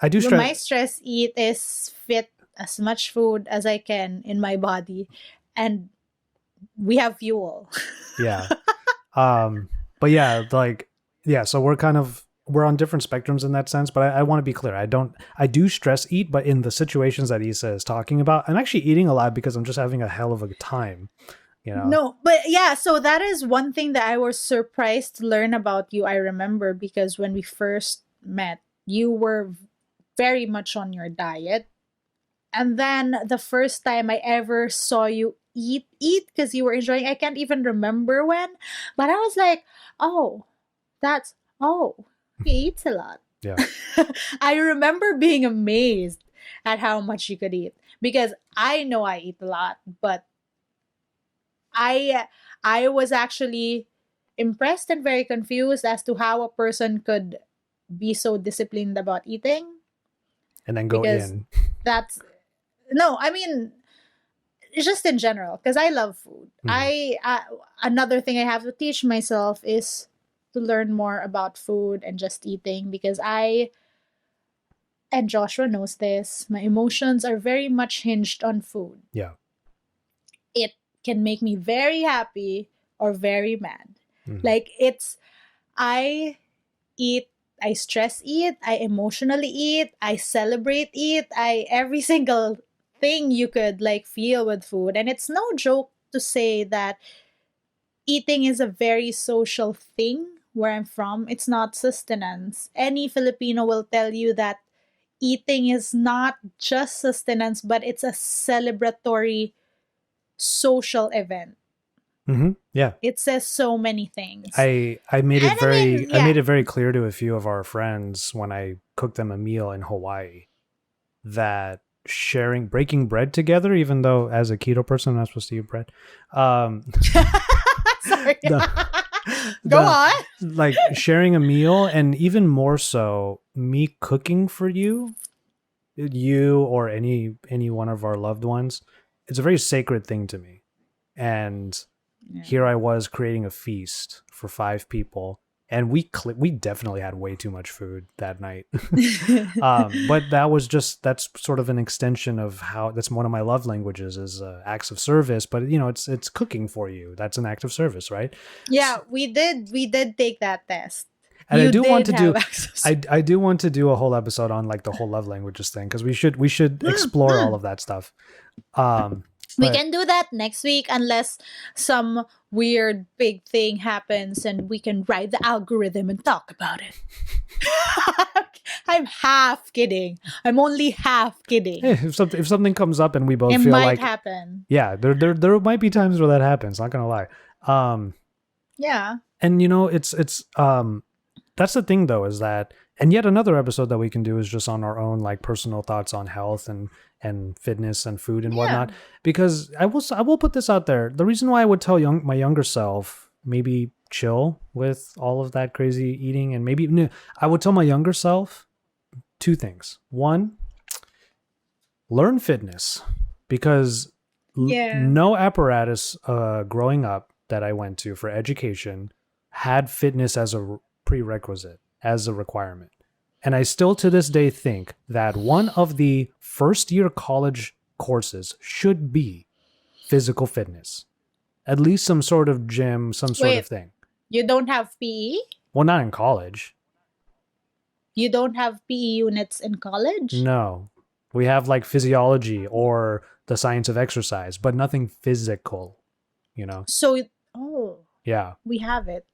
I do stress. My stress eat is fit as much food as I can in my body, and we have fuel. Yeah. But yeah, so we're kind of we're on different spectrums in that sense, but I want to be clear. I do stress eat, but in the situations that Issa is talking about, I'm actually eating a lot because I'm just having a hell of a time, you know? No, but yeah, so that is one thing that I was surprised to learn about you. I remember because when we first met, you were very much on your diet. And then the first time I ever saw you eat because you were enjoying, I can't even remember when, but I was like, oh, he eats a lot. Yeah. I remember being amazed at how much you could eat because I know I eat a lot, but I was actually impressed and very confused as to how a person could be so disciplined about eating. And then go Because in. that's no, I mean just in general because I love food. I another thing I have to teach myself is to learn more about food and just eating because I and Joshua knows this, my emotions are very much hinged on food. Yeah. It can make me very happy or very mad. Mhm. Like I eat, I stress eat, I emotionally eat, I celebrate eat, I every single thing you could like feel with food. And it's no joke to say that eating is a very social thing where I'm from. It's not sustenance. Any Filipino will tell you that eating is not just sustenance, but it's a celebratory social event. Yeah. It says so many things. I made And it I mean, I yeah. made it very clear to a few of our friends when I cooked them a meal in Hawaii that breaking bread together, even though as a keto person I'm not supposed to eat bread. Sorry. the- Go on. Like sharing a meal, and even more so, me cooking for you or any one of our loved ones. It's a very sacred thing to me, and here I was creating a feast for 5 people, and we definitely had way too much food that night. But that's sort of an extension of how that's one of my love languages is acts of service. But it's cooking for you. That's an act of service, right? Yeah, we did take that test. And you I do want to did do have access. I do want to do a whole episode on like the whole love languages thing because we should explore all of that stuff. We can do that next week unless some weird big thing happens and we can write the algorithm and talk about it. I'm half kidding. I'm only half kidding. If something comes up and we both It feel might like happen. Yeah, there might be times where that happens, not gonna lie. Yeah. And it's that's the thing though, is that, and yet another episode that we can do is just on our own like personal thoughts on health and fitness and food and whatnot. Because I will put this out there. The reason why I would tell my younger self maybe chill with all of that crazy eating, and I would tell my younger self 2 things. One, learn fitness, because no apparatus growing up that I went to for education had fitness as a prerequisite, as a requirement. And I still to this day think that one of the first year college courses should be physical fitness. At least some sort of gym, some sort of thing. You don't have PE? Well, not in college. You don't have PE units in college? No. We have like physiology or the science of exercise, but nothing physical, So, yeah. We have it.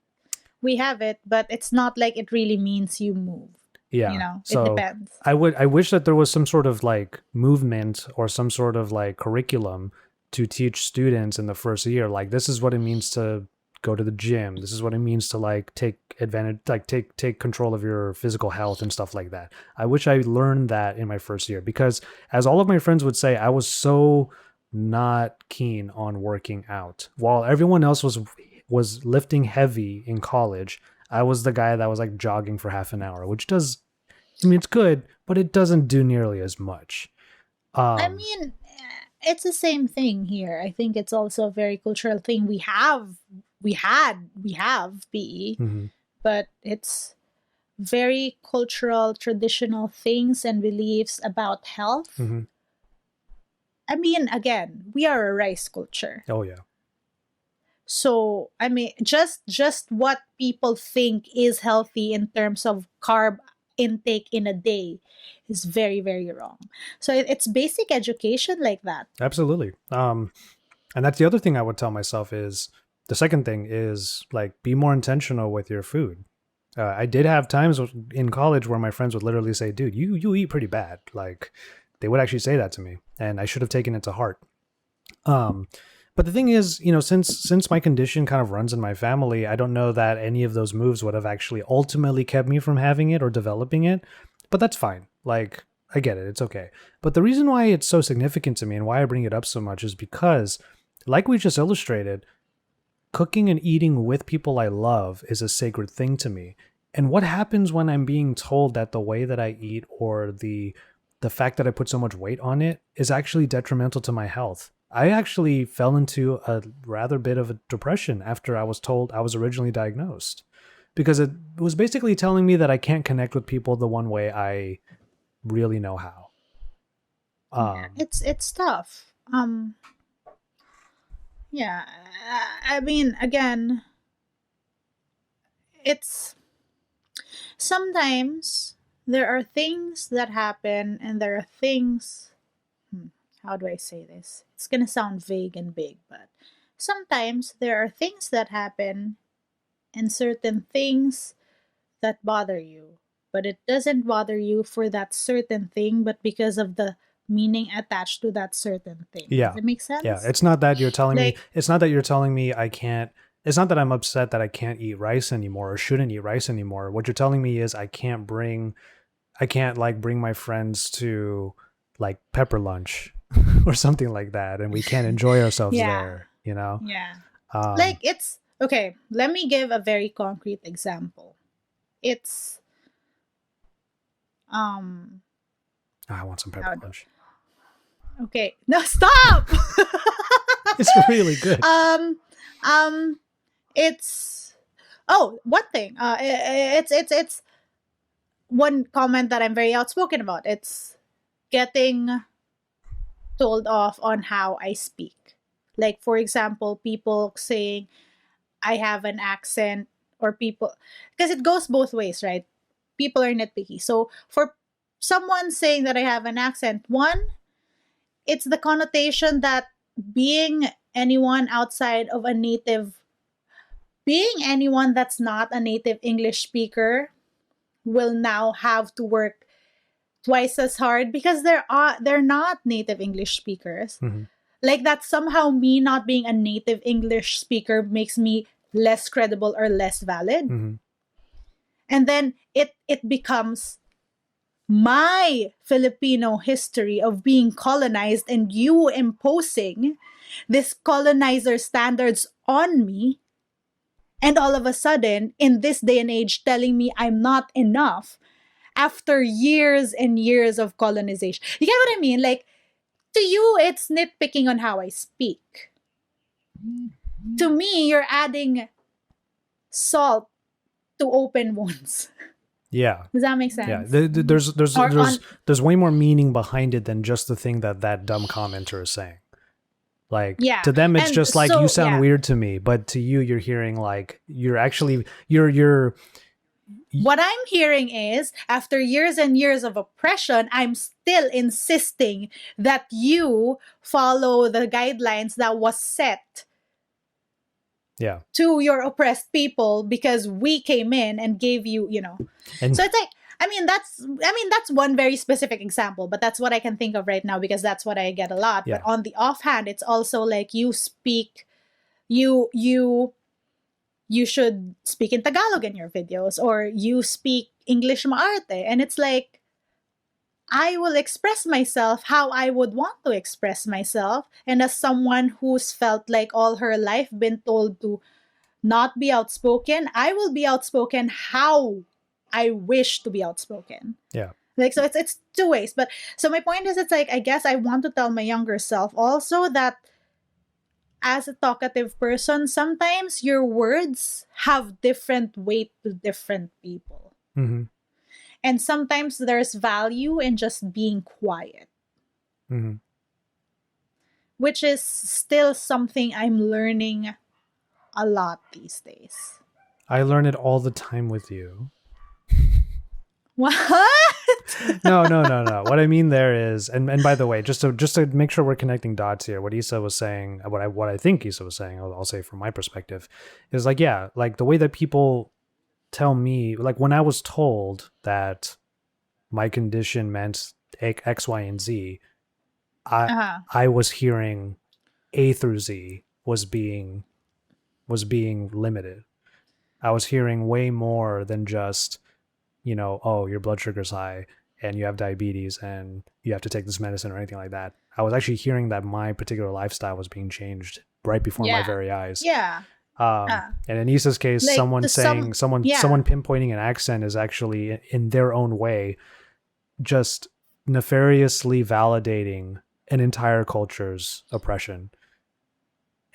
We have it, but it's not like it really means you move. Yeah. It depends. I wish that there was some sort of like movement or some sort of like curriculum to teach students in the first year. Like, this is what it means to go to the gym. This is what it means to like take advantage, like take control of your physical health and stuff like that. I wish I learned that in my first year, because as all of my friends would say, I was so not keen on working out. While everyone else was lifting heavy in college, I was the guy that was like jogging for half an hour, which it's good, but it doesn't do nearly as much. It's the same thing here. I think it's also a very cultural thing. We have PE, but it's very cultural, traditional things and beliefs about health. Again, we are a rice culture. Oh yeah. So, I mean, just what people think is healthy in terms of carb intake in a day is very, very wrong. So it's basic education like that. Absolutely. And that's the other thing I would tell myself is the second thing is like be more intentional with your food. I did have times in college where my friends would literally say, "Dude, you eat pretty bad." Like they would actually say that to me, and I should have taken it to heart. Um, but the thing is, since my condition kind of runs in my family, I don't know that any of those moves would have actually ultimately kept me from having it or developing it. But that's fine. Like I get it, it's okay. But the reason why it's so significant to me and why I bring it up so much is because, like we just illustrated, cooking and eating with people I love is a sacred thing to me. And what happens when I'm being told that the way that I eat or the fact that I put so much weight on it is actually detrimental to my health? I actually fell into a rather bit of a depression after I was told I was originally diagnosed because it was basically telling me that I can't connect with people the one way I really know how. It's tough. Yeah, I mean, again, it's sometimes there are things that happen, and there are things. How do I say this? It's gonna sound vague and big, but sometimes there are things that happen, and certain things that bother you, but it doesn't bother you for that certain thing, but because of the meaning attached to that certain thing. Yeah. Does it make sense? Yeah. It's not that you're telling me, Like, it's not that you're telling me I can't, it's not that I'm upset that I can't eat rice anymore or shouldn't eat rice anymore. What you're telling me is I can't like bring my friends to like pepper lunch or something like that. And we can't enjoy ourselves yeah, there, you know? yeah. Um, Like, it's okay. Let me give a very concrete example. It's, I want some how pepper do, lunch. okay. No, stop! It's really good. Um, it's, oh, one thing. It's one comment that I'm very outspoken about. It's getting told off on how I speak. Like, for example, people saying I have an accent, or people, because it goes both ways, right? People are nitpicky. So, for someone saying that I have an accent, one, it's the connotation that being anyone outside of a native, being anyone that's not a native English speaker will now have to work twice as hard because they're not native English speakers. Mhm. Like that somehow me not being a native English speaker makes me less credible or less valid. Mhm. And then it becomes my Filipino history of being colonized and you imposing this colonizer standards on me, and all of a sudden in this day and age telling me I'm not enough after years and years of colonization. You get what I mean? Like, to you it's nitpicking on how I speak. To me, you're adding salt to open wounds. Yeah. Does that make Yeah. sense? There's way more meaning behind it than just the thing that dumb commenter is saying. Like Yeah. to them, it's And just like so, you sound yeah. weird to me, but to you, you're hearing like you're What I'm hearing is, after years and years of oppression, I'm still insisting that you follow the guidelines that was set yeah. to your oppressed people because we came in and gave you, And So it's like, that's one very specific example, but that's what I can think of right now because that's what I get a lot. yeah. But on the offhand, it's also like you should speak in Tagalog in your videos, or you speak English maarte. And it's like, I will express myself how I would want to express myself. And as someone who's felt like all her life been told to not be outspoken, I will be outspoken how I wish to be outspoken. Yeah. Like, so it's two ways. But so my point is, it's like, I guess I want to tell my younger self also that as a talkative person, sometimes your words have different weight to different people. Mm-hmm. And sometimes there's value in just being quiet, Mm-hmm. which is still something I'm learning a lot these days. I learn it all the time with you. What? No. What I mean there is, and by the way, just to make sure we're connecting dots here, what Issa was saying, what I think Issa was saying, I'll say from my perspective, is like, yeah, like the way that people tell me, like when I was told that my condition meant X, Y, and Z, I was hearing A through Z was being limited. I was hearing way more than just, oh, your blood sugar's high and you have diabetes and you have to take this medicine or anything like that. I was actually hearing that my particular lifestyle was being changed right before my very eyes. Yeah. And in Issa's case, Like someone pinpointing an accent is actually in their own way just nefariously validating an entire culture's oppression.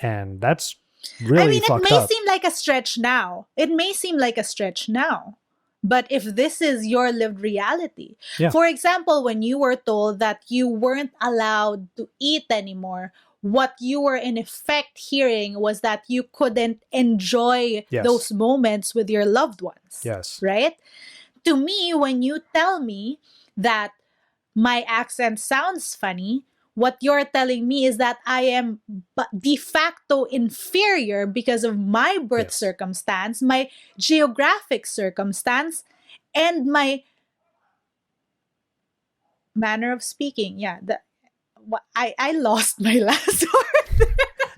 And that's really fucked up. It may seem like a stretch now. But if this is your lived reality, for example, when you were told that you weren't allowed to eat anymore, what you were in effect hearing was that you couldn't enjoy those moments with your loved ones. Yes. Right? To me, when you tell me that my accent sounds funny, what you're telling me is that I am de facto inferior because of my birth circumstance, my geographic circumstance, and my manner of speaking. Yeah, I lost my last word.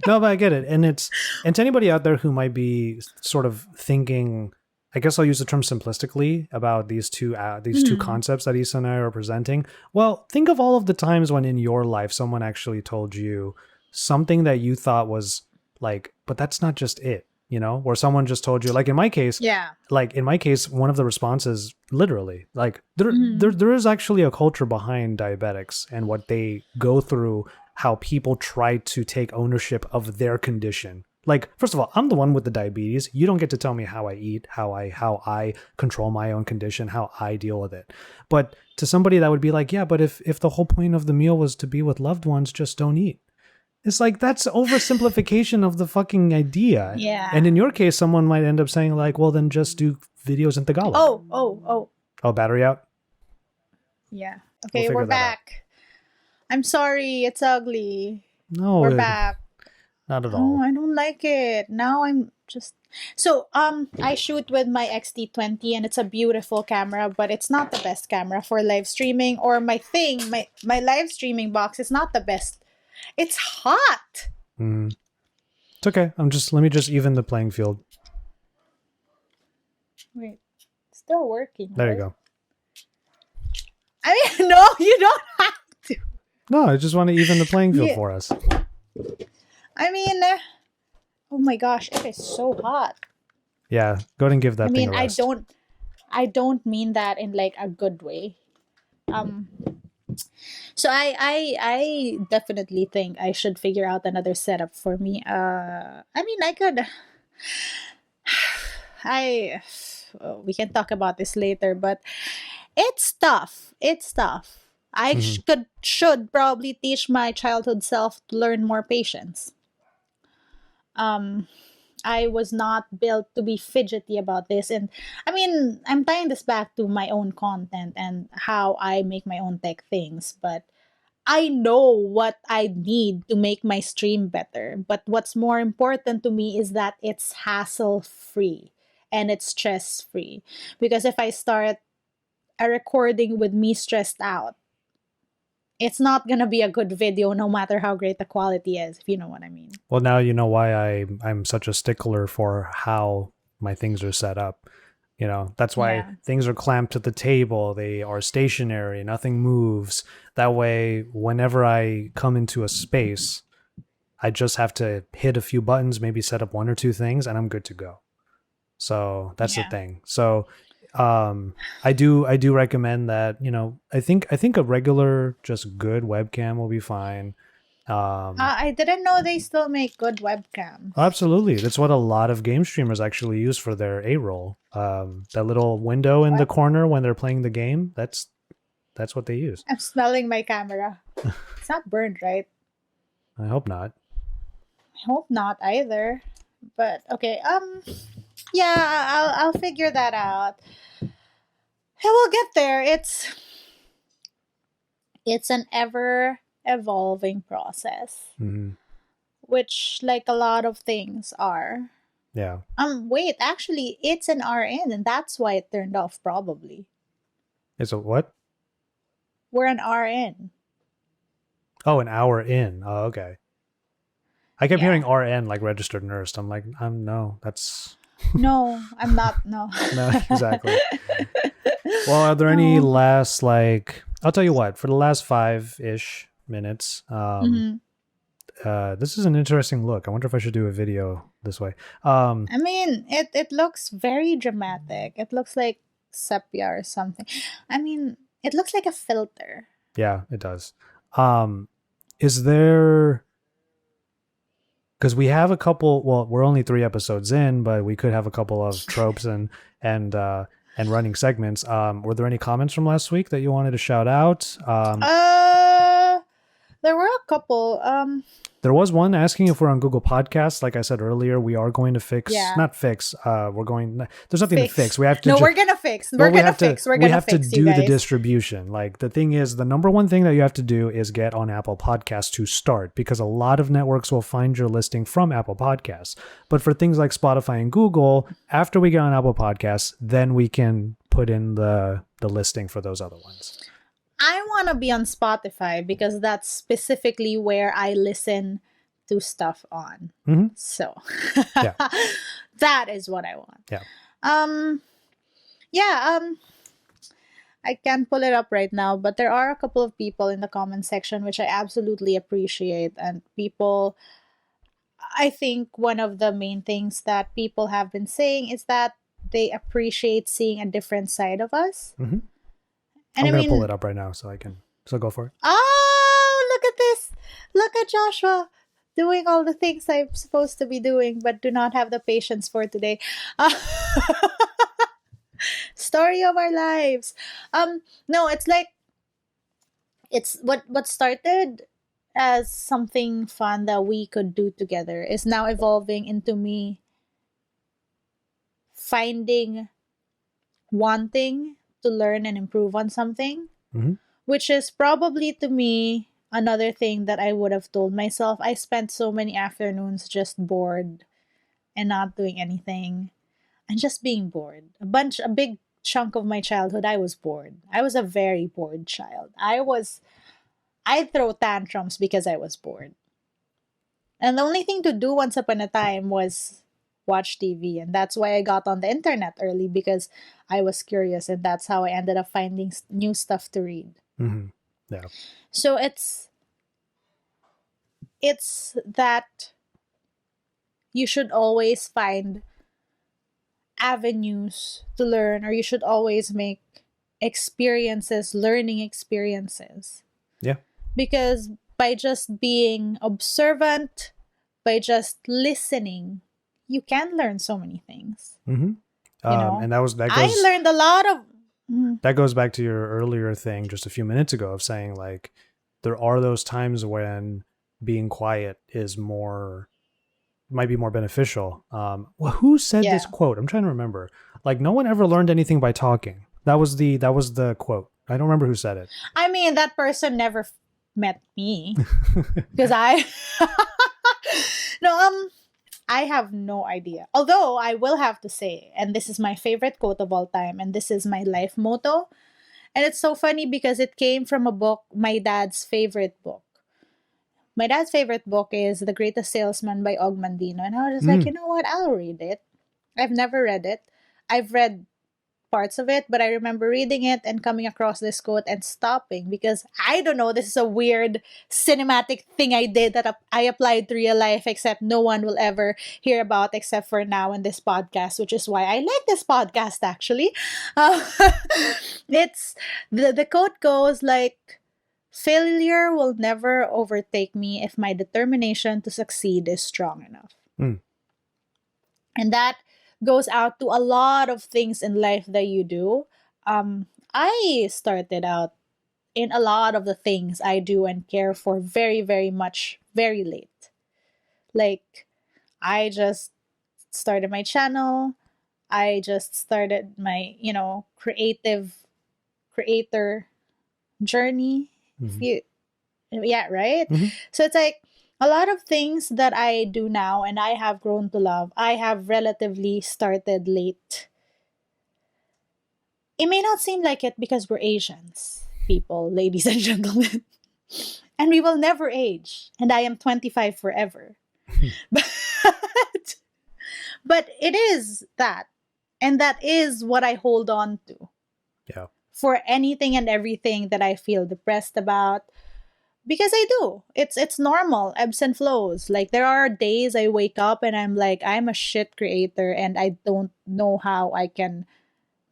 No, but I get it. And to anybody out there who might be sort of thinking, I guess I'll use the term simplistically about these two concepts that Issa and I are presenting. Well, think of all of the times when in your life someone actually told you something that you thought was like, but that's not just it, or someone just told you, like in my case, one of the responses, literally, like there is actually a culture behind diabetics and what they go through, how people try to take ownership of their condition. Like, first of all, I'm the one with the diabetes. You don't get to tell me how I eat, how I control my own condition, how I deal with it. But to somebody that would be like, yeah, but if the whole point of the meal was to be with loved ones, just don't eat. It's like, that's oversimplification of the fucking idea. Yeah. And in your case, someone might end up saying like, well, then just do videos in Tagalog. Oh, battery out? Yeah. Okay, we're back. I'm sorry, it's ugly. No, we're back. Not at all. Oh, I don't like it. Now I'm just... So, I shoot with my XT20 and it's a beautiful camera, but it's not the best camera for live streaming, or my live streaming box is not the best. It's hot. It's okay. Let me just even the playing field. Wait, it's still working. There right? you go. I mean, no, you don't have to. No, I just want to even the playing field for us. I mean, oh my gosh, it is so hot. Yeah, go ahead and give that thing a rest. I don't mean that in like a good way. So I definitely think I should figure out another setup for me. I mean, I could. We can talk about this later, but it's tough. I should probably teach my childhood self to learn more patience. I was not built to be fidgety about this. And I mean, I'm tying this back to my own content and how I make my own tech things, but I know what I need to make my stream better. But what's more important to me is that it's hassle-free and it's stress-free. Because if I start a recording with me stressed out, it's not going to be a good video no matter how great the quality is, if you know what I mean. Well, now you know why I'm such a stickler for how my things are set up. That's why things are clamped to the table. They are stationary. Nothing moves. That way, whenever I come into a space, I just have to hit a few buttons, maybe set up one or two things, and I'm good to go. So that's the thing. So I do recommend that, I think a regular, just good webcam will be fine. I didn't know they still make good webcams. Absolutely. That's what a lot of game streamers actually use for their A-roll. That little window in the corner when they're playing the game, that's what they use. I'm smelling my camera. It's not burned, right? I hope not. I hope not either. But okay, yeah, I'll figure that out. We'll get there. It's an ever evolving process, Hmm. which like a lot of things are. Yeah. Wait, actually, it's an RN, and that's why it turned off. Probably It's a what? we're an RN. Oh, an hour in. Oh, okay. I kept Yeah. hearing RN like registered nurse. I'm like, no, that's No, I'm not. No. no, exactly. Well, are there any No. last like? I'll tell you what. For the last 5-ish minutes, Mhm. this is an interesting look. I wonder if I should do a video this way. I mean, it looks very dramatic. It looks like sepia or something. I mean, it looks like a filter. Yeah, it does. Is there? Because we have a couple. Well, we're only 3 episodes in, but we could have a couple of tropes and running segments. Were there any comments from last week that you wanted to shout out? There were a couple. There was one asking if we're on Google Podcasts. Like I said earlier, we are going to fix, Yeah. not fix. We're going. There's nothing to fix. We have to. No, ju- we're gonna fix. well, We're gonna have to- fix. We're we gonna have fix to you do the guys. distribution. Like the thing is, the number one thing that you have to do is get on Apple Podcasts to start, because a lot of networks will find your listing from Apple Podcasts. But for things like Spotify and Google, after we get on Apple Podcasts, then we can put in the listing for those other ones. I want to be on Spotify because that's specifically where I listen to stuff on. Mhm. So Yeah. that is what I want. Yeah. Yeah, I can't pull it up right now, but there are a couple of people in the comment section which I absolutely appreciate. And people, I think one of the main things that people have been saying is that they appreciate seeing a different side of us. Mhm. And I'm I gonna pull mean, it up right now so I can. So go for it. oh, look at this. Look at Joshua doing all the things I'm supposed to be doing, but do not have the patience for today. Story of our lives. No, it's like it's what started as something fun that we could do together is now evolving into me finding wanting to learn and improve on something, Mhm. which is probably to me another thing that I would have told myself. I spent so many afternoons just bored and not doing anything and just being bored. A big chunk of my childhood, I was bored. I was a very bored child. I'd throw tantrums because I was bored. And the only thing to do once upon a time was watch TV. And that's why I got on the internet early, because I was curious. And that's how I ended up finding new stuff to read. Mhm. Yeah. So it's that you should always find avenues to learn, or you should always make experiences, learning experiences. Yeah. Because by just being observant, by just listening, you can learn so many things. Mm-hmm. You know, And that I goes learned a lot of. that goes back to your earlier thing just a few minutes ago of saying like there are those times when being quiet is might be more beneficial. Well, who said this Yeah. quote? I'm trying to remember. Like no one ever learned anything by talking. That was the quote. I don't remember who said it. I mean, that person never met me because I. No, I have no idea. Although I will have to say, and this is my favorite quote of all time, and this is my life motto. And it's so funny because it came from a book, my dad's favorite book. My dad's favorite book is The Greatest Salesman by Og Mandino. And I was just like, you know what? I'll read it. I've never read it. I've read parts of it, but I remember reading it and coming across this quote and stopping because I don't know, this is a weird cinematic thing I did that I applied to real life, except no one will ever hear about except for now in this podcast, which is why I like this podcast actually. It's the quote goes like, failure will never overtake me if my determination to succeed is strong enough. And that goes out to a lot of things in life that you do. I started out in a lot of the things I do and care for very, very much, very late. Like, I just started my channel. I just started my, creator journey. If Mhm. you, yeah, right? Mhm. So it's like a lot of things that I do now and I have grown to love, I have relatively started late. It may not seem like it because we're Asians, people, ladies and gentlemen. And we will never age. And I am 25 forever. But, but it is that. And that is what I hold on to Yeah. for anything and everything that I feel depressed about. Because I do. It's normal, ebbs and flows. Like there are days I wake up and I'm like, I'm a shit creator and I don't know how I can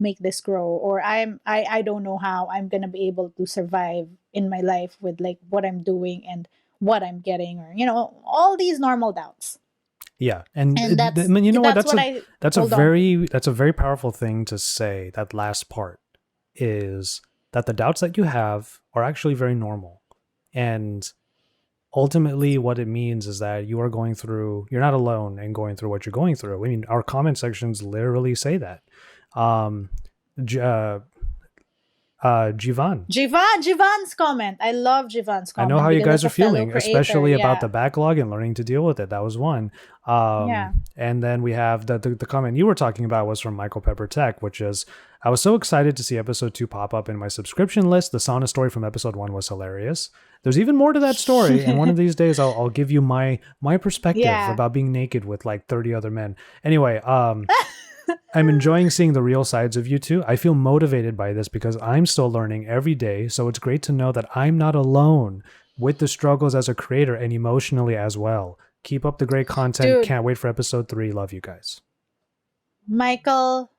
make this grow, or I don't know how I'm gonna be able to survive in my life with like what I'm doing and what I'm getting, or all these normal doubts. Yeah, and And I mean, you know what? that's what I That's a hold on to. very powerful thing to say. That last part is that the doubts that you have are actually very normal, and ultimately, what it means is that you're not alone in going through what you're going through. I mean, our comment sections literally say that. Um, J- uh, Jivan, Jivan's comment. I love Jivan's I know comment how you because guys as are a fellow feeling, creator, especially about yeah. the backlog and learning to deal with it. That was one. Yeah. And then we have the comment you were talking about was from Michael Pepper Tech, which is, I was so excited to see episode 2 pop up in my subscription list. The sauna story from episode 1 was hilarious. There's even more to that story, and one of these days I'll give you my perspective Yeah. about being naked with like 30 other men. Anyway, I'm enjoying seeing the real sides of you two. I feel motivated by this because I'm still learning every day. So it's great to know that I'm not alone with the struggles as a creator and emotionally as well. Keep up the great content. Dude, Can't wait for episode 3. Love you guys. Michael,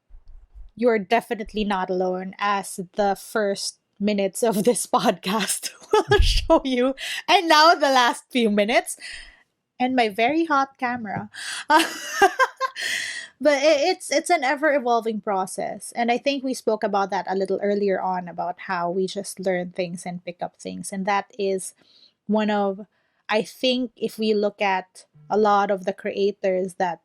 you're definitely not alone, as the first minutes of this podcast will show you. And now the last few minutes and my very hot camera. But it's an ever evolving process, and I think we spoke about that a little earlier on, about how we just learn things and pick up things, and that is one of, I think, if we look at a lot of the creators that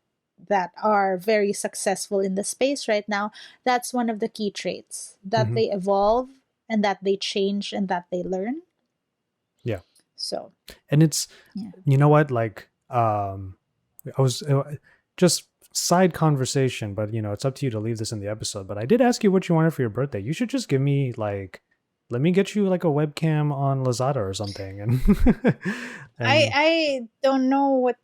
are very successful in the space right now, that's one of the key traits, that Mhm. they evolve and that they change and that they learn. Yeah. So, And it's, yeah. you know what, like, I was just side conversation, but it's up to you to leave this in the episode. But I did ask you what you wanted for your birthday. You should just give me like, let me get you like a webcam on Lazada or something, and I don't know what.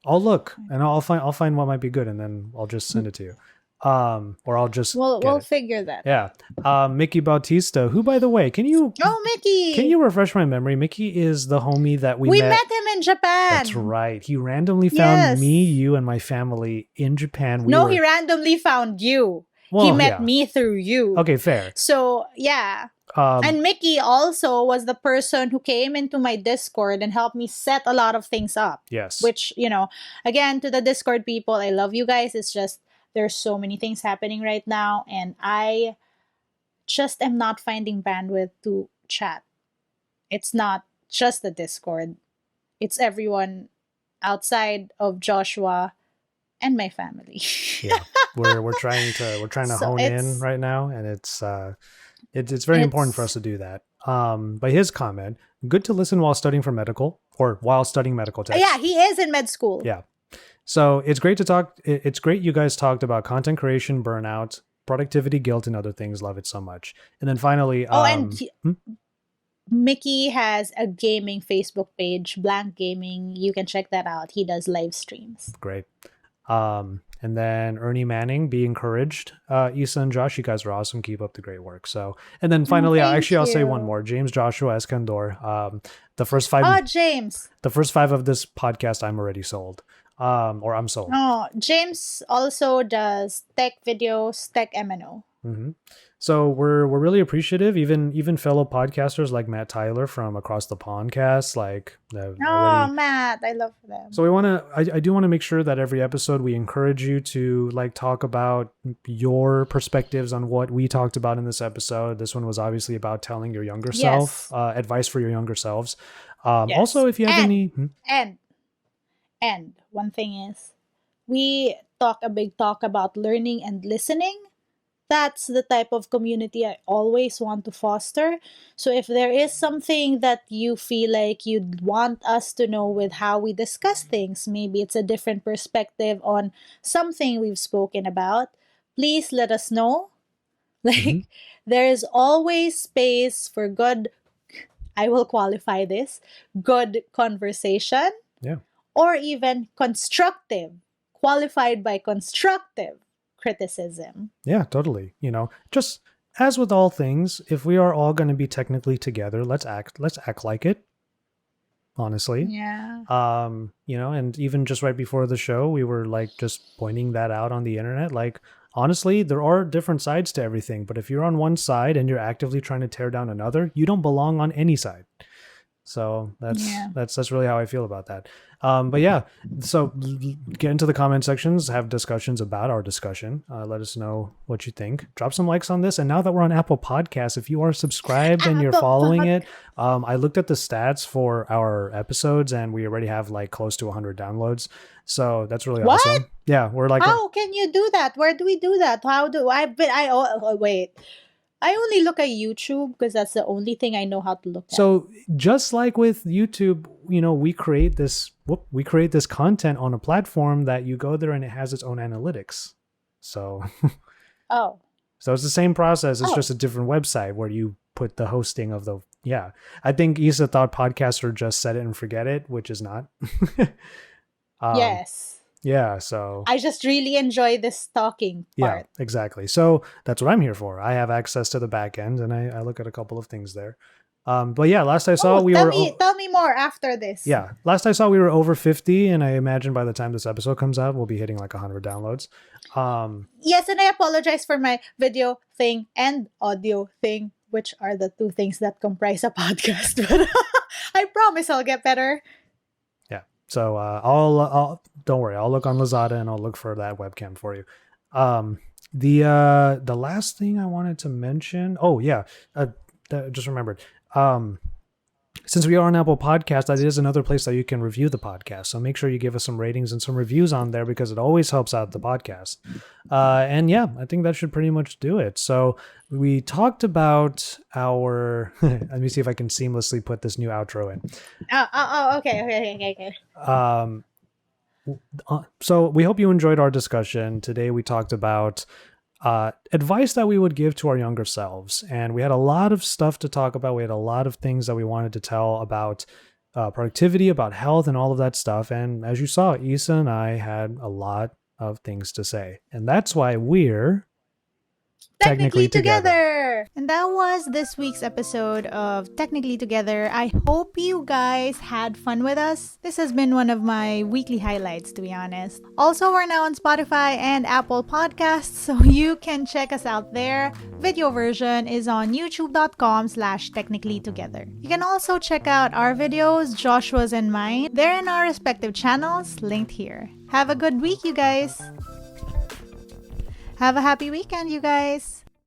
I'll look and I'll find what might be good, and then I'll just send it to you, or I'll just get We'll it. figure that. Yeah, Mickey Bautista, who, by the way, can you Mickey! refresh my memory? Mickey is the homie that we met him in Japan. That's right. He randomly found Yes. me, you, and my family in Japan. He randomly found you. Well, he met yeah. me through you. Okay, fair. So, yeah. And Mickey also was the person who came into my Discord and helped me set a lot of things up. Yes. Which, again, to the Discord people, I love you guys. It's just there's so many things happening right now, and I just am not finding bandwidth to chat. It's not just the Discord. It's everyone outside of Joshua and my family. Yeah. We're trying to So hone in right now, and it's very important for us to do that. By his comment, good to listen while studying for medical or while studying medical text. Yeah, he is in med school. Yeah. So it's great to talk. It's great you guys talked about content creation, burnout, productivity, guilt, and other things. Love it so much. And then finally, Mickey has a gaming Facebook page, Blank Gaming. You can check that out. He does live streams. Great. And then Ernie Manning, be encouraged. Issa and Josh, you guys are awesome. Keep up the great work. So, and then finally, I'll say one more. James Joshua Escandor. The first 5. Oh, James. The first 5 of this podcast, I'm already sold. Or I'm sold. Oh, James also does tech videos, tech MNO. Mm-hmm. So we're really appreciative, even fellow podcasters like Matt Tyler from Across the Pondcast, like Matt, I love them. So I do want to make sure that every episode we encourage you to like talk about your perspectives on what we talked about in this episode. This one was obviously about telling your younger self, advice for your younger selves. Also, if you have any and one thing is, we talk a big talk about learning and listening. That's the type of community I always want to foster. So if there is something that you feel like you'd want us to know with how we discuss things, maybe it's a different perspective on something we've spoken about, please let us know. Like, there is always space for good, I will qualify this, good conversation. Yeah. Or even constructive, qualified by constructive criticism. Yeah, totally. Just as with all things, if we are all going to be technically together, let's act like it. Honestly. Yeah. And even just right before the show, we were like just pointing that out on the internet. Like, honestly, there are different sides to everything, but if you're on one side and you're actively trying to tear down another, you don't belong on any side. So that's really how I feel about that. But yeah, so get into the comment sections, have discussions about our discussion. Let us know what you think. Drop some likes on this. And now that we're on Apple Podcasts, if you are subscribed and you're following it, I looked at the stats for our episodes and we already have like close to 100 downloads. So that's really awesome. Yeah, we're like, how can you do that? Where do we do that? How do I? But wait. I only look at YouTube because that's the only thing I know how to look at. So just like with YouTube, we create this content on a platform that you go there and it has its own analytics. So so it's the same process. It's just a different website where you put the hosting of the I think Isa thought podcasts are just set it and forget it, which is not. Yes. Yeah, so I just really enjoy this talking part. Yeah, exactly. So that's what I'm here for. I have access to the back end and I look at a couple of things there. But yeah, last I saw tell me more after this. Yeah, last I saw we were over 50, and I imagine by the time this episode comes out, we'll be hitting like 100 downloads. Yes, and I apologize for my video thing and audio thing, which are the two things that comprise a podcast. But I promise I'll get better. So I'll don't worry, I'll look on Lazada and I'll look for that webcam for you. The last thing I wanted to mention, just remembered. Since we are on Apple Podcast, that is another place that you can review the podcast. So make sure you give us some ratings and some reviews on there because it always helps out the podcast. And yeah, I think that should pretty much do it. So we talked about our, let me see if I can seamlessly put this new outro in. Okay. So we hope you enjoyed our discussion. Today we talked about advice that we would give to our younger selves. And we had a lot of stuff to talk about. We had a lot of things that we wanted to tell about productivity, about health, and all of that stuff. And as you saw, Isa and I had a lot of things to say. And that's why we're Technically Together. And that was this week's episode of Technically Together. I hope you guys had fun with us. This has been one of my weekly highlights, to be honest. Also, we're now on Spotify and Apple Podcasts, so you can check us out there. Video version is on youtube.com/technicallytogether. You can also check out our videos, Joshua's and mine. They're in our respective channels, linked here. Have a good week, you guys. Have a happy weekend, you guys.